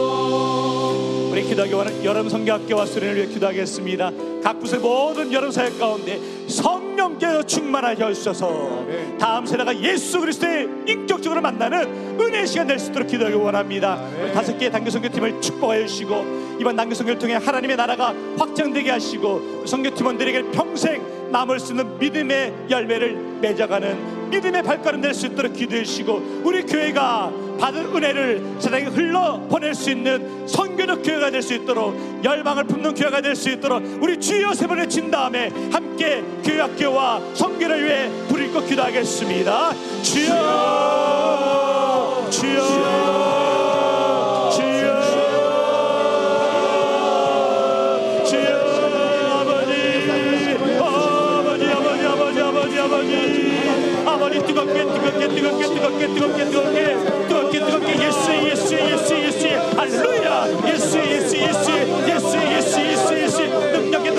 하소서. 우리 기도하기 원하는 여름 성경학교와 수련을 위해 기도하겠습니다. 각 곳의 모든 여름 사역 가운데 성령께서 충만하게 하셔서 다음 세대가 예수 그리스도의 인격적으로 만나는 은혜의 시간 될 수 있도록 기도하기 원합니다. 우리 5개의 단교 선교팀을 축복하여 주시고 이번 단교 선교를 통해 하나님의 나라가 확장되게 하시고 선교팀원들에게 평생 남을 수 있는 믿음의 열매를 맺어가는 믿음의 발걸음 될 수 있도록 기도해 주시고 우리 교회가 받은 은혜를 세상에 흘러 보낼 수 있는 선교적 교회가 될 수 있도록 열방을 품는 교회가 될 수 있도록 우리 주여 세 번을 친 다음에 함께 교회학교와 선교를 위해 불을 껏 기도하겠습니다. 주여 주여 주여 주여 아버지 뜨겁게 예수 할렐루야 예수 능력에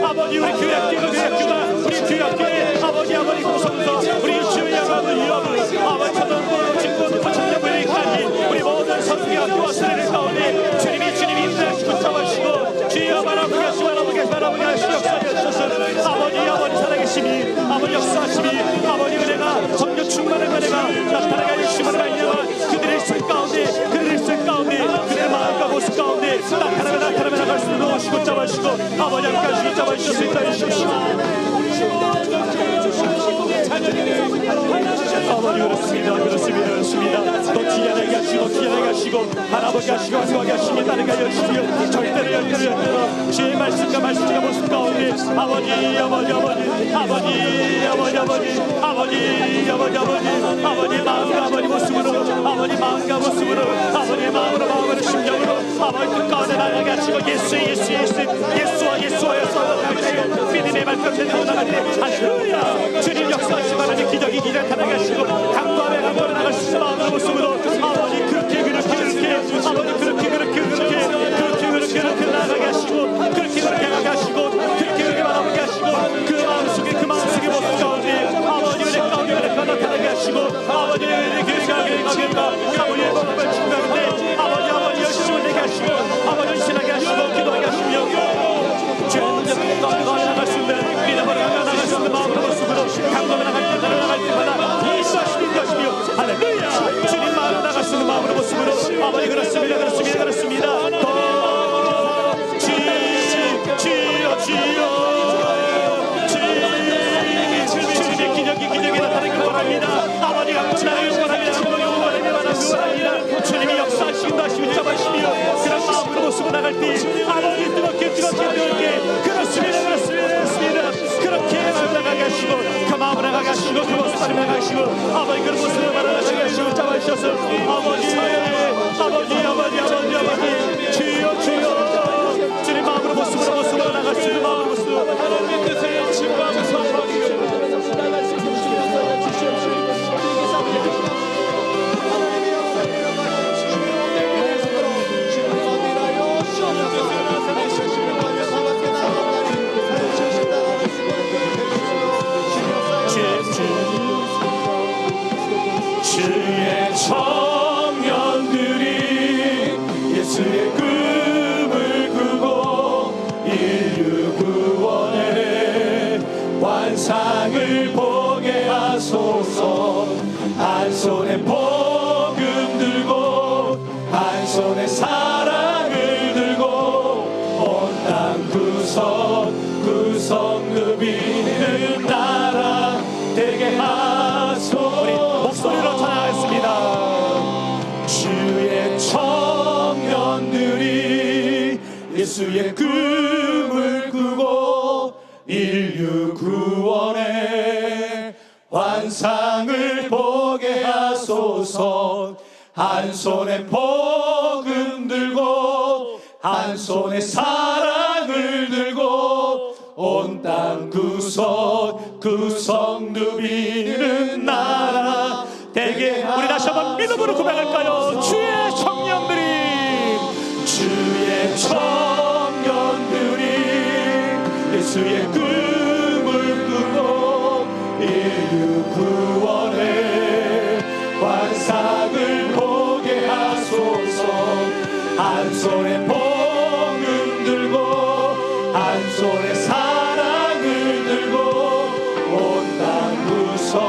아버지 우리 교회학교가 우리 교회학교에 아버지 구성서 우리 주의 아버지 아버지 초등부 직분부터 청년부에까지 우리 모든 선교학교와 수련회 가운데 주님이 임재하시고 잡아주시고 주여 바라보게 하시고 역사하여 주셔서 아버지 살아계심이 아버지 역사하심이 아버지 은혜가 성령 충만한 은혜가 나타나게 하시면 말미암아 그들의 있을 가운데 그들의 마음과 모습 가운데 나타나며 나갈 수 있는 오시고 잡아주시고 아버지 함께 잡아주셔서 인도해 주십시오. 아버지 그렇습니다. 또 귀하게 하시고 바라보게 하시고 하게 하시며 따르게 하시며 절대로 열대로 주의 말씀과 모습 가운데 아버지 마음과 아버지 모습으로 아버지 마음으로 심정으로 아버지 뜻 가운데 나가게 하시고 예수와 믿음의 발걸음 되고 나가는데 할렐루야 주님 역사하시고 하나님 기적이 나타나게 하시고 강도함에 나갈 수 있는 마음으로 모습으로 아버지 그렇게 나가게 하시고 그렇게 나가게 하시고 그렇게 바라보게 하시고 그 마음속에 모습 가운데 아버지 은혜 가운데 나타나게 하시고 아버지 교회가 아버지의 법을 준비하는데 아버지 열심히 되게 하시고 아버지 신하게 하시고 기도하게 하시며 주의 문제 가운데 나갈 수 있는 믿음으로 나갈 수 있는 마음으로 모습으로 강도에 나갈 때마다 인도하시는 것이며 할렐루야 주님 마음으로 나갈 수 있는 마음으로 모습으로 아버지 그렇습니다 기적이 나타나길 원합니다. 아버지가 나를 원합니다. 주님이 역사하시고 잡아주시며 그런 마음으로 모습으로 나갈 때 아버지 뜨겁게 그렇습니다. 그렇게 나가게 하시고 그 마음으로 나가게 하시고 그 모습으로 나가게 하시고 아버지 그런 모습으로 나가게 하시고 잡아주셔서 아버지 주여 주님 마음으로 모습으로 나갈 수 있는 마음으로 모습으로 하나님의 뜻에 집중하면서 나갈 수 있는 주의 청년들이 예수의 꿈을 꾸고 인류 구원의 환상을 보게 하소서. 한 손에 복음 들고 한 손에 사랑을 들고 온 땅 구석 누비는 나라 되게 하소서. 우리 목소리로 찬양하겠습니다. 주의 청년들이 예수의 꿈을 꾸고 인류 구원의 환상을 보게 하소서. 한 손에 복음 들고 한 손에 사랑을 들고 온 땅 구석 누비는 나라 되게. 우리 다시 한번 믿음으로 고백할까요? 주의 청년들이 예수의 꿈을 꾸고 인류 구원의 환상을 보게 하소서. 한 손에 복음 들고 한 손에 사랑을 들고 온 땅 구석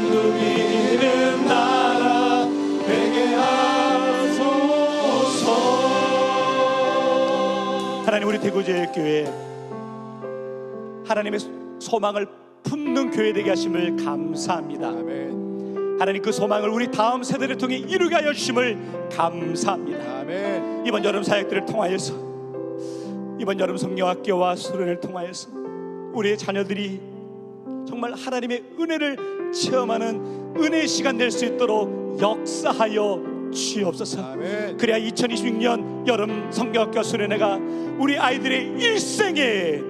누비는 나라 되게 하소서. 하나님, 우리 대구제일교회 하나님의 소망을 품는 교회 되게 하심을 감사합니다. 아멘. 하나님, 그 소망을 우리 다음 세대를 통해 이루게 하여 주심을 감사합니다. 아멘. 이번 여름 사역들을 통하여서, 이번 여름 성경학교와 수련을 통하여서 우리의 자녀들이 정말 하나님의 은혜를 체험하는 은혜의 시간 될 수 있도록 역사하여 주옵소서. 아멘. 그래야 2026년 여름 성경학교 수련회가 우리 아이들의 일생에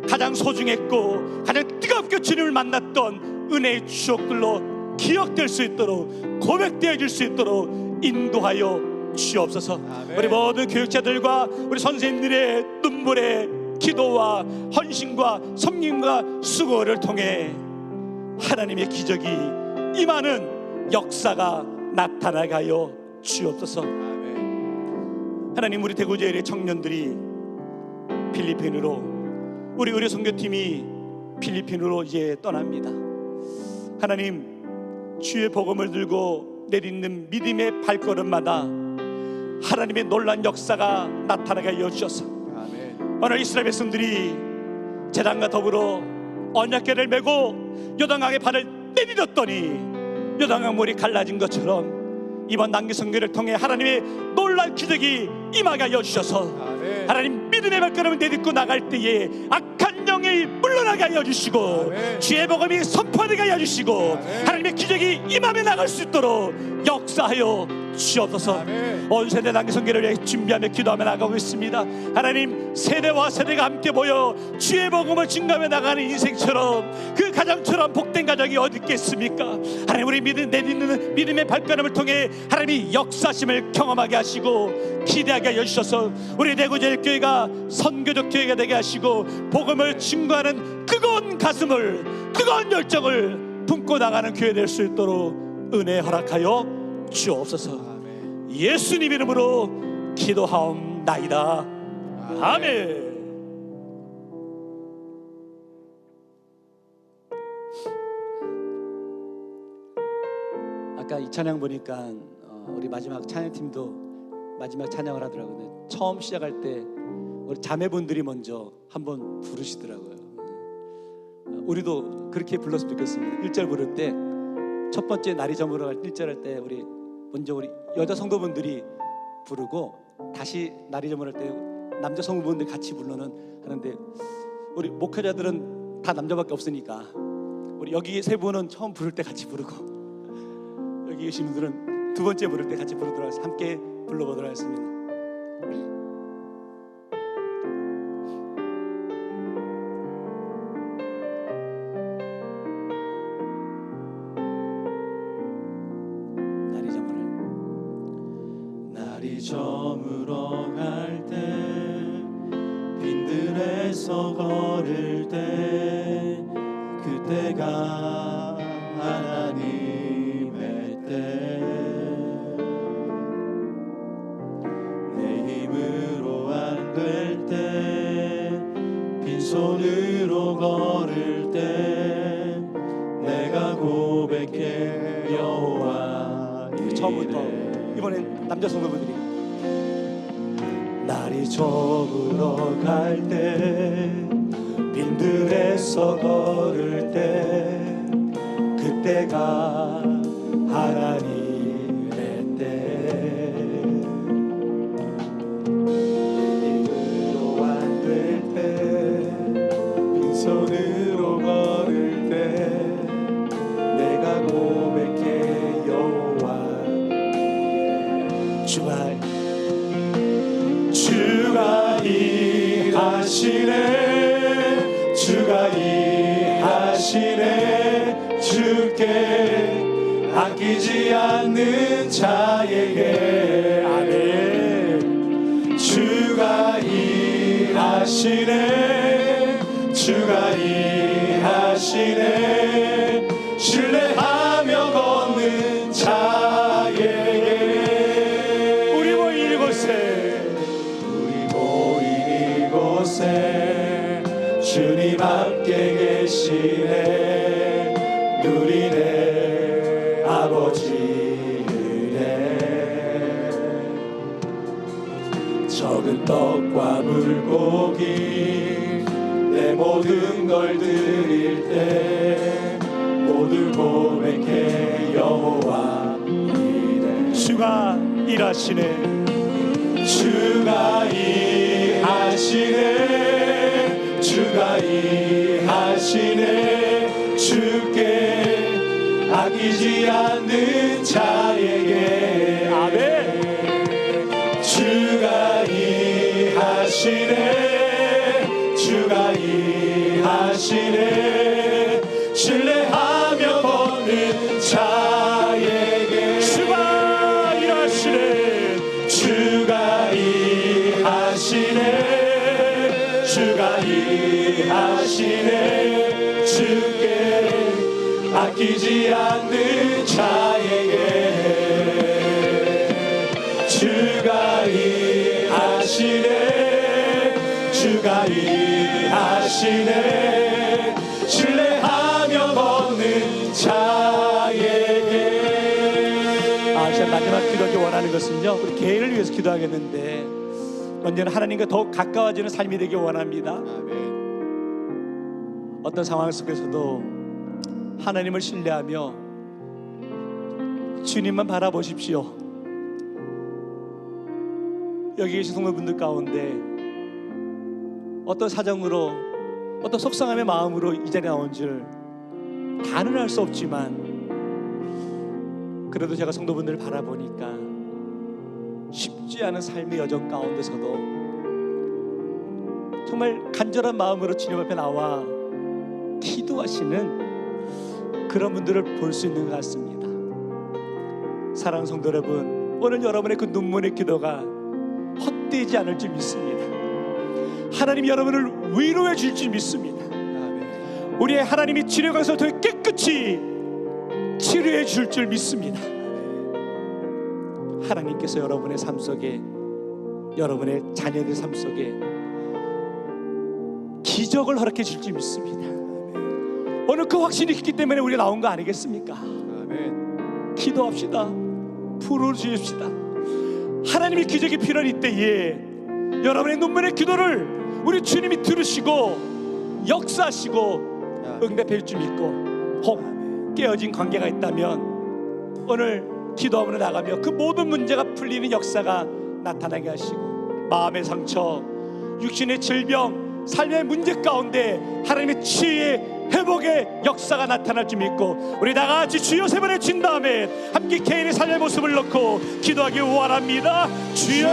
가장 소중했고 가장 뜨겁게 주님을 만났던 은혜의 추억들로 기억될 수 있도록, 고백되어 줄 수 있도록 인도하여 주옵소서. 아멘. 우리 모든 교육자들과 우리 선생님들의 눈물의 기도와 헌신과 섬김과 수고를 통해 하나님의 기적이 임하는 역사가 나타나게 하여 주옵소서. 아멘. 하나님, 우리 대구제일의 청년들이 필리핀으로, 우리 의료 선교팀이 필리핀으로 이제 떠납니다. 하나님, 주의 복음을 들고 내딛는 믿음의 발걸음마다 하나님의 놀라운 역사가 나타나게 하여 주셔서 아멘. 오늘 이스라엘 백성들이 제단과 더불어 언약궤를 메고 요단강의 발을 내딛었더니 요단강 물이 갈라진 것처럼 이번 단기 선교를 통해 하나님의 놀라운 기적이 임하게 하여 주셔서 아멘. 하나님, 믿음의 발걸음을 내딛고 나갈 때에 악한 영이 물러나게 하여 주시고 아멘. 주의 복음이 선포되게 하여 주시고 아멘. 하나님의 기적이 임하며 나갈 수 있도록 역사하여 주옵소서. 아멘. 온 세대 단기 선교를 위해 준비하며 기도하며 나가고 있습니다. 하나님, 세대와 세대가 함께 모여 주의 복음을 증가하며 나가는 인생처럼 그 가정처럼 복된 가정이 어디 있겠습니까? 하나님, 우리 내딛는 믿음의 발걸음을 통해 하나님이 역사심을 경험하게 하시고 기대하게 하여 주셔서 우리 대구제일교회가 선교적 교회가 되게 하시고 복음을 증거하는 뜨거운 가슴을, 뜨거운 열정을 품고 나가는 교회 될 수 있도록 은혜 허락하여 주옵소서. 아멘. 예수님 이름으로 기도하옵나이다. 아멘. 아까 이 찬양 보니까 우리 마지막 찬양팀도 마지막 찬양을 하더라고요. 근데 처음 시작할 때 우리 자매분들이 먼저 한번 부르시더라고요. 우리도 그렇게 불렀으면 좋겠습니다. 1절 부를 때 첫 번째 날이 저물어 갈 1절 할 때 우리 먼저 우리 여자 성도분들이 부르고 다시 날이 저물을 때 남자 성도분들 같이 하는데 우리 목회자들은 다 남자밖에 없으니까 우리 여기 세 분은 처음 부를 때 같이 부르고 여기 계신 분들은 두 번째 부를 때 같이 부르도록 하겠습니다. 함께 불러보도록 하겠습니다. 날이 저물어 갈 때 빈들에서 걸을 때 그때 그때가 하나님의 때 내 힘으로 안 될 때 빈손으로 걸을 때 내가 고백해 여호와 우리 처음부터 이번엔 남자 성도분들이 날이 저물어 갈 때 빈들에서 걸을 때 그때가 하나님의 때 힘으로 안 될 때 빈손으로 걸을 때 내가 고백해 여호와 주가 일하시네 주가 일하시네 주께 아끼지 않는 자에게 아멘 주가 일하시네 주가 일하시네 신뢰하며 걷는 자에게 우리 모인 이곳에 주님 함께 계시네 누리네 아버지 은혜 적은 떡과 물고기 내 모든 걸 드릴 때 모두 고백해 여호와 이래 주가 일하시네 주가 일하시네 주가 일하시네 주께 아끼지 않는 자에게 아멘 주가 일하시네 주가 일하시네 신뢰하며 걷는 자에게 주가 일하시네 주가 일하시네 주가 일하시네 주께 아끼지 않는 자에게 주가 일하시네 주가 일하시네 신뢰하며 걷는 자에게 제가 마지막 기도하기 원하는 것은요 우리 개인을 위해서 기도하겠는데 언제나 하나님과 더욱 가까워지는 삶이 되길 원합니다. 어떤 상황 속에서도 하나님을 신뢰하며 주님만 바라보십시오. 여기 계신 성도분들 가운데 어떤 사정으로 어떤 속상함의 마음으로 이 자리에 나온 줄 다는 알 수 없지만 그래도 제가 성도분들을 바라보니까 쉽지 않은 삶의 여정 가운데서도 정말 간절한 마음으로 주님 앞에 나와 기도하시는 그런 분들을 볼 수 있는 것 같습니다. 사랑하는 성도 여러분, 오늘 여러분의 그 눈물의 기도가 헛되지 않을 줄 믿습니다. 하나님이 여러분을 위로해 줄 줄 믿습니다. 우리의 하나님이 치료가서 더 깨끗이 치료해 줄 줄 믿습니다. 하나님께서 여러분의 삶 속에 여러분의 자녀들 삶 속에 기적을 허락해 줄 줄 믿습니다. 오늘 그 확신이 있기 때문에 우리가 나온 거 아니겠습니까? 기도합시다. 부르짖읍시다. 하나님의 기적이 필요한 이때에 여러분의 눈물의 기도를 우리 주님이 들으시고 역사하시고 응답해 줄 줄 믿고 혹 깨어진 관계가 있다면 오늘 기도하며 나가며 그 모든 문제가 풀리는 역사가 나타나게 하시고 마음의 상처, 육신의 질병, 삶의 문제 가운데 하나님의 치유의 회복의 역사가 나타날 줄 믿고 우리 다같이 주여 세 번 외친 다음에 함께 개인의 삶의 모습을 놓고 기도하기 원합니다. 주여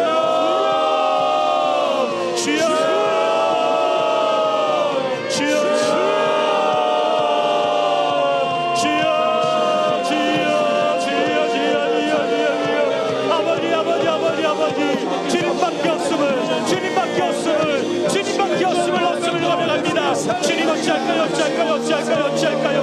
주여 주여 주님밖에 없음을 주님밖에 없음을 주님밖에 없음을 고백합니다. 주님 어찌할까요 어찌할까요 어찌할까요 어찌할까요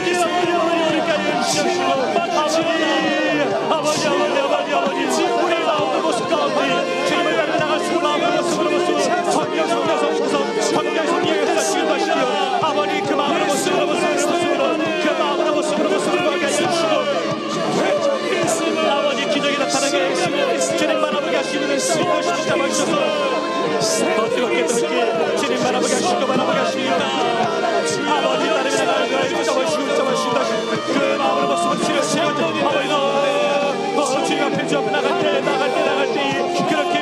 아버지 우리까지 해주시옵시고 아버지 우리의 마음의 모습 가운데 주님을 닮아 나갈 수 있는 마음의 모습으로 성령 예수님 하시며 아버지 그 마음의 모습으로 그 마음의 모습으로 하게 해주시고 아버지 기적이 나타나게 해주시며 주님 바라보게 하시는 무엇이 잡아주셔서 더 뜨겁게 주님 바라보게 하시고 바라보게 하십니다. 아버지 따르며 나갈 잡아주시고 그 마음의 모습을 치료하시고 아버지 주님 앞에 주 앞에 나갈 때 그렇게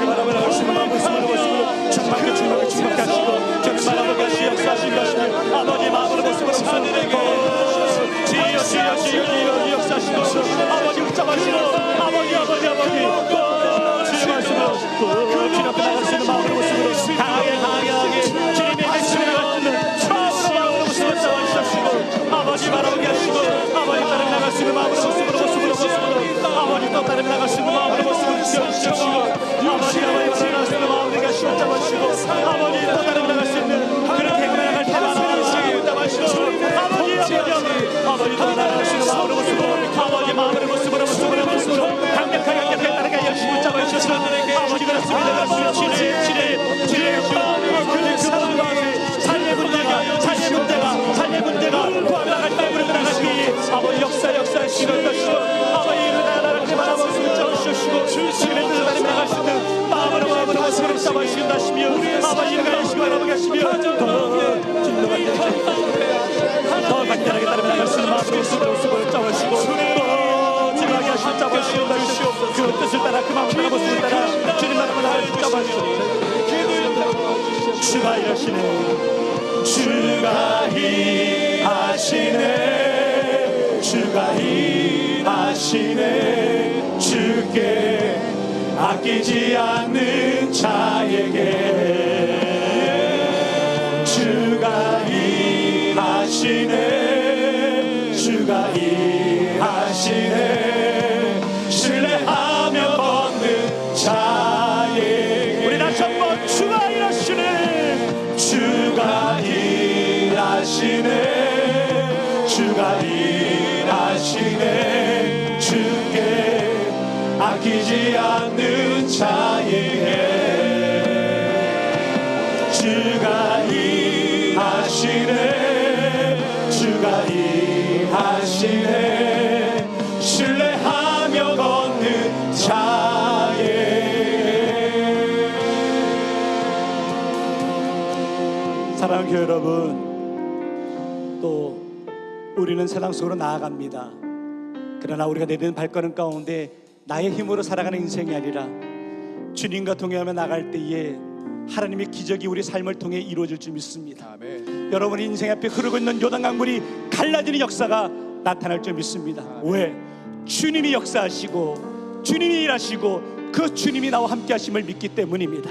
바라보게 하시는 마음의 모습으로 충만하게 하시고 주님 바라보게 하시고 역사하시고 아버지 마음의 모습으로 지여 역사하시고 아버지 붙잡아주시고 아버지 주님 말씀으로 주님 앞에 나갈 수 있는 마음의 모습으로 강하게 주님의 말씀에 나갈 수 있는 마음의 모습으로 잡아주시고 아버지 바라보게 하시고 아버지 따르며 나갈 수 있는 마음의 모습으로 아버지 또 따르며 나갈 수 있는 마음의 모습으로 지어주시고 아버지 따르며 나갈 수 있는 마음을 하시고 잡아주시고 아버지 또 따르며 나갈 수 있는 그렇게 나갈 때마다 잡아주시고 아버지 또 나갈 수 있는 마음의 모습으로 아버지 마음의 모습으로 강력하게 따르게 열심히 잡아주시고 아버지 그렇습니다. 삶의 문제가 나갈 때 우리 나갈 때 아버지 역사하시고 아버지 나갈 때마다 모습을 잡아주시고 주님의 뜻을 따르며 나갈 수 있는 마음으로 모습을 잡아주신다시며 아버지 일가하시고 바라보게 하시며 더 간단하게 따르며 나갈 수 있는 마음으로 모습을 잡아주시고 지루하게 하시고 잡아주시고 그 뜻을 따라 그 마음을 따라 모습을 따라 주님 나라고 나갈 수 잡아주시고 주가 일하시네 주가 일하시네 주께 아끼지 않는 자에게 주가 일하시네 신뢰하며 걷는 자에게 우리 다시 한번 주가 일하시네 주께 아끼지 않는 자에게 주가 일하시네 신뢰하며 걷는 자에게 사랑하는 교회 여러분 또 우리는 세상 속으로 나아갑니다. 그러나 우리가 내딛는 발걸음 가운데 나의 힘으로 살아가는 인생이 아니라 주님과 동행하며 나갈 때에 하나님의 기적이 우리 삶을 통해 이루어질 줄 믿습니다. 여러분의 인생 앞에 흐르고 있는 요단강물이 갈라지는 역사가 나타날 줄 믿습니다. 왜? 주님이 역사하시고 주님이 일하시고 그 주님이 나와 함께 하심을 믿기 때문입니다.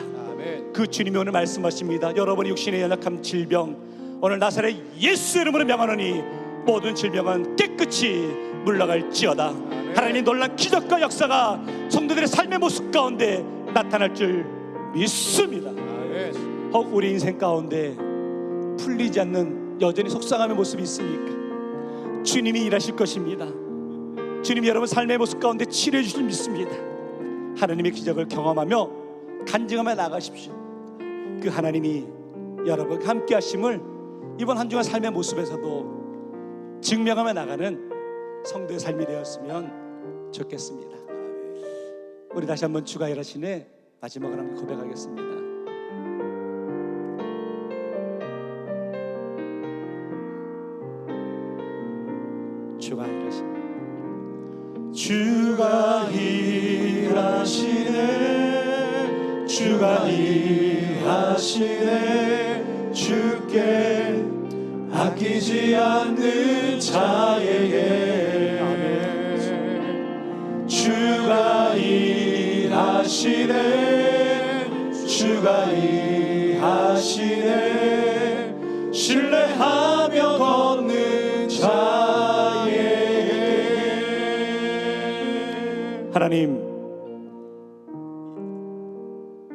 그 주님이 오늘 말씀하십니다. 여러분의 육신의 연약함 질병 오늘 나사렛 예수 이름으로 명하노니 모든 질병은 깨끗이 물러갈지어다. 하나님의 놀란 기적과 역사가 성도들의 삶의 모습 가운데 나타날 줄 믿습니다. 혹 우리 인생 가운데 풀리지 않는 여전히 속상함의 모습이 있습니까? 주님이 일하실 것입니다. 주님이 여러분 삶의 모습 가운데 치료해 주실 믿습니다. 하나님의 기적을 경험하며 간증하며 나가십시오. 그 하나님이 여러분 함께 하심을 이번 한 주간 삶의 모습에서도 증명하며 나가는 성도의 삶이 되었으면 좋겠습니다. 우리 다시 한번 주가 일하시네 마지막으로 한번 고백하겠습니다. 주가 일하시네 주가 일하시네 주께 아끼지 않는 자에게 주가 일하시네 신뢰하며 걷는 자에게 하나님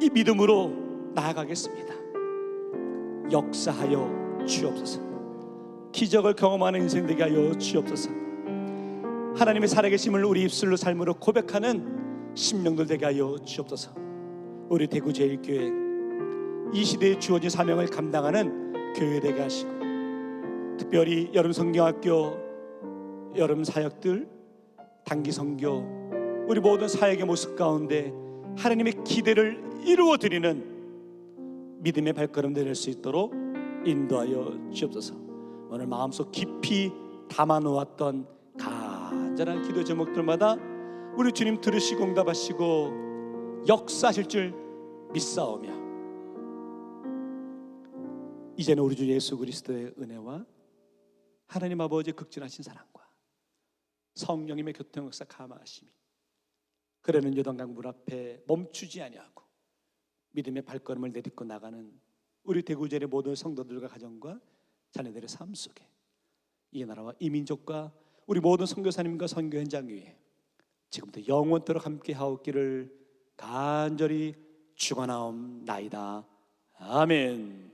이 믿음으로 나아가겠습니다. 역사하여 주옵소서. 기적을 경험하는 인생 되게 하여 주옵소서. 하나님의 살아계심을 우리 입술로 삶으로 고백하는 심령들 되게 하여 주옵소서. 우리 대구제일교회 이 시대에 주어진 사명을 감당하는 교회 되게 하시고, 특별히 여름 성경학교, 여름 사역들, 단기 선교, 우리 모든 사역의 모습 가운데 하나님의 기대를 이루어 드리는 믿음의 발걸음 내릴 수 있도록 인도하여 주옵소서. 오늘 마음속 깊이 담아 놓았던 간절한 기도 제목들마다 우리 주님 들으시고 응답하시고 역사하실 줄 믿사오며, 이제는 우리 주 예수 그리스도의 은혜와 하나님 아버지의 극진하신 사랑과 성령님의 교통 역사 감화하심이 그러는 요단강 물 앞에 멈추지 아니하고 믿음의 발걸음을 내딛고 나가는 우리 대구제의 모든 성도들과 가정과 자녀들의 삶 속에 이 나라와 이 민족과 우리 모든 선교사님과 선교 현장 위에 지금부터 영원토록 함께 하옵기를 간절히 축원하옵나이다. 아멘.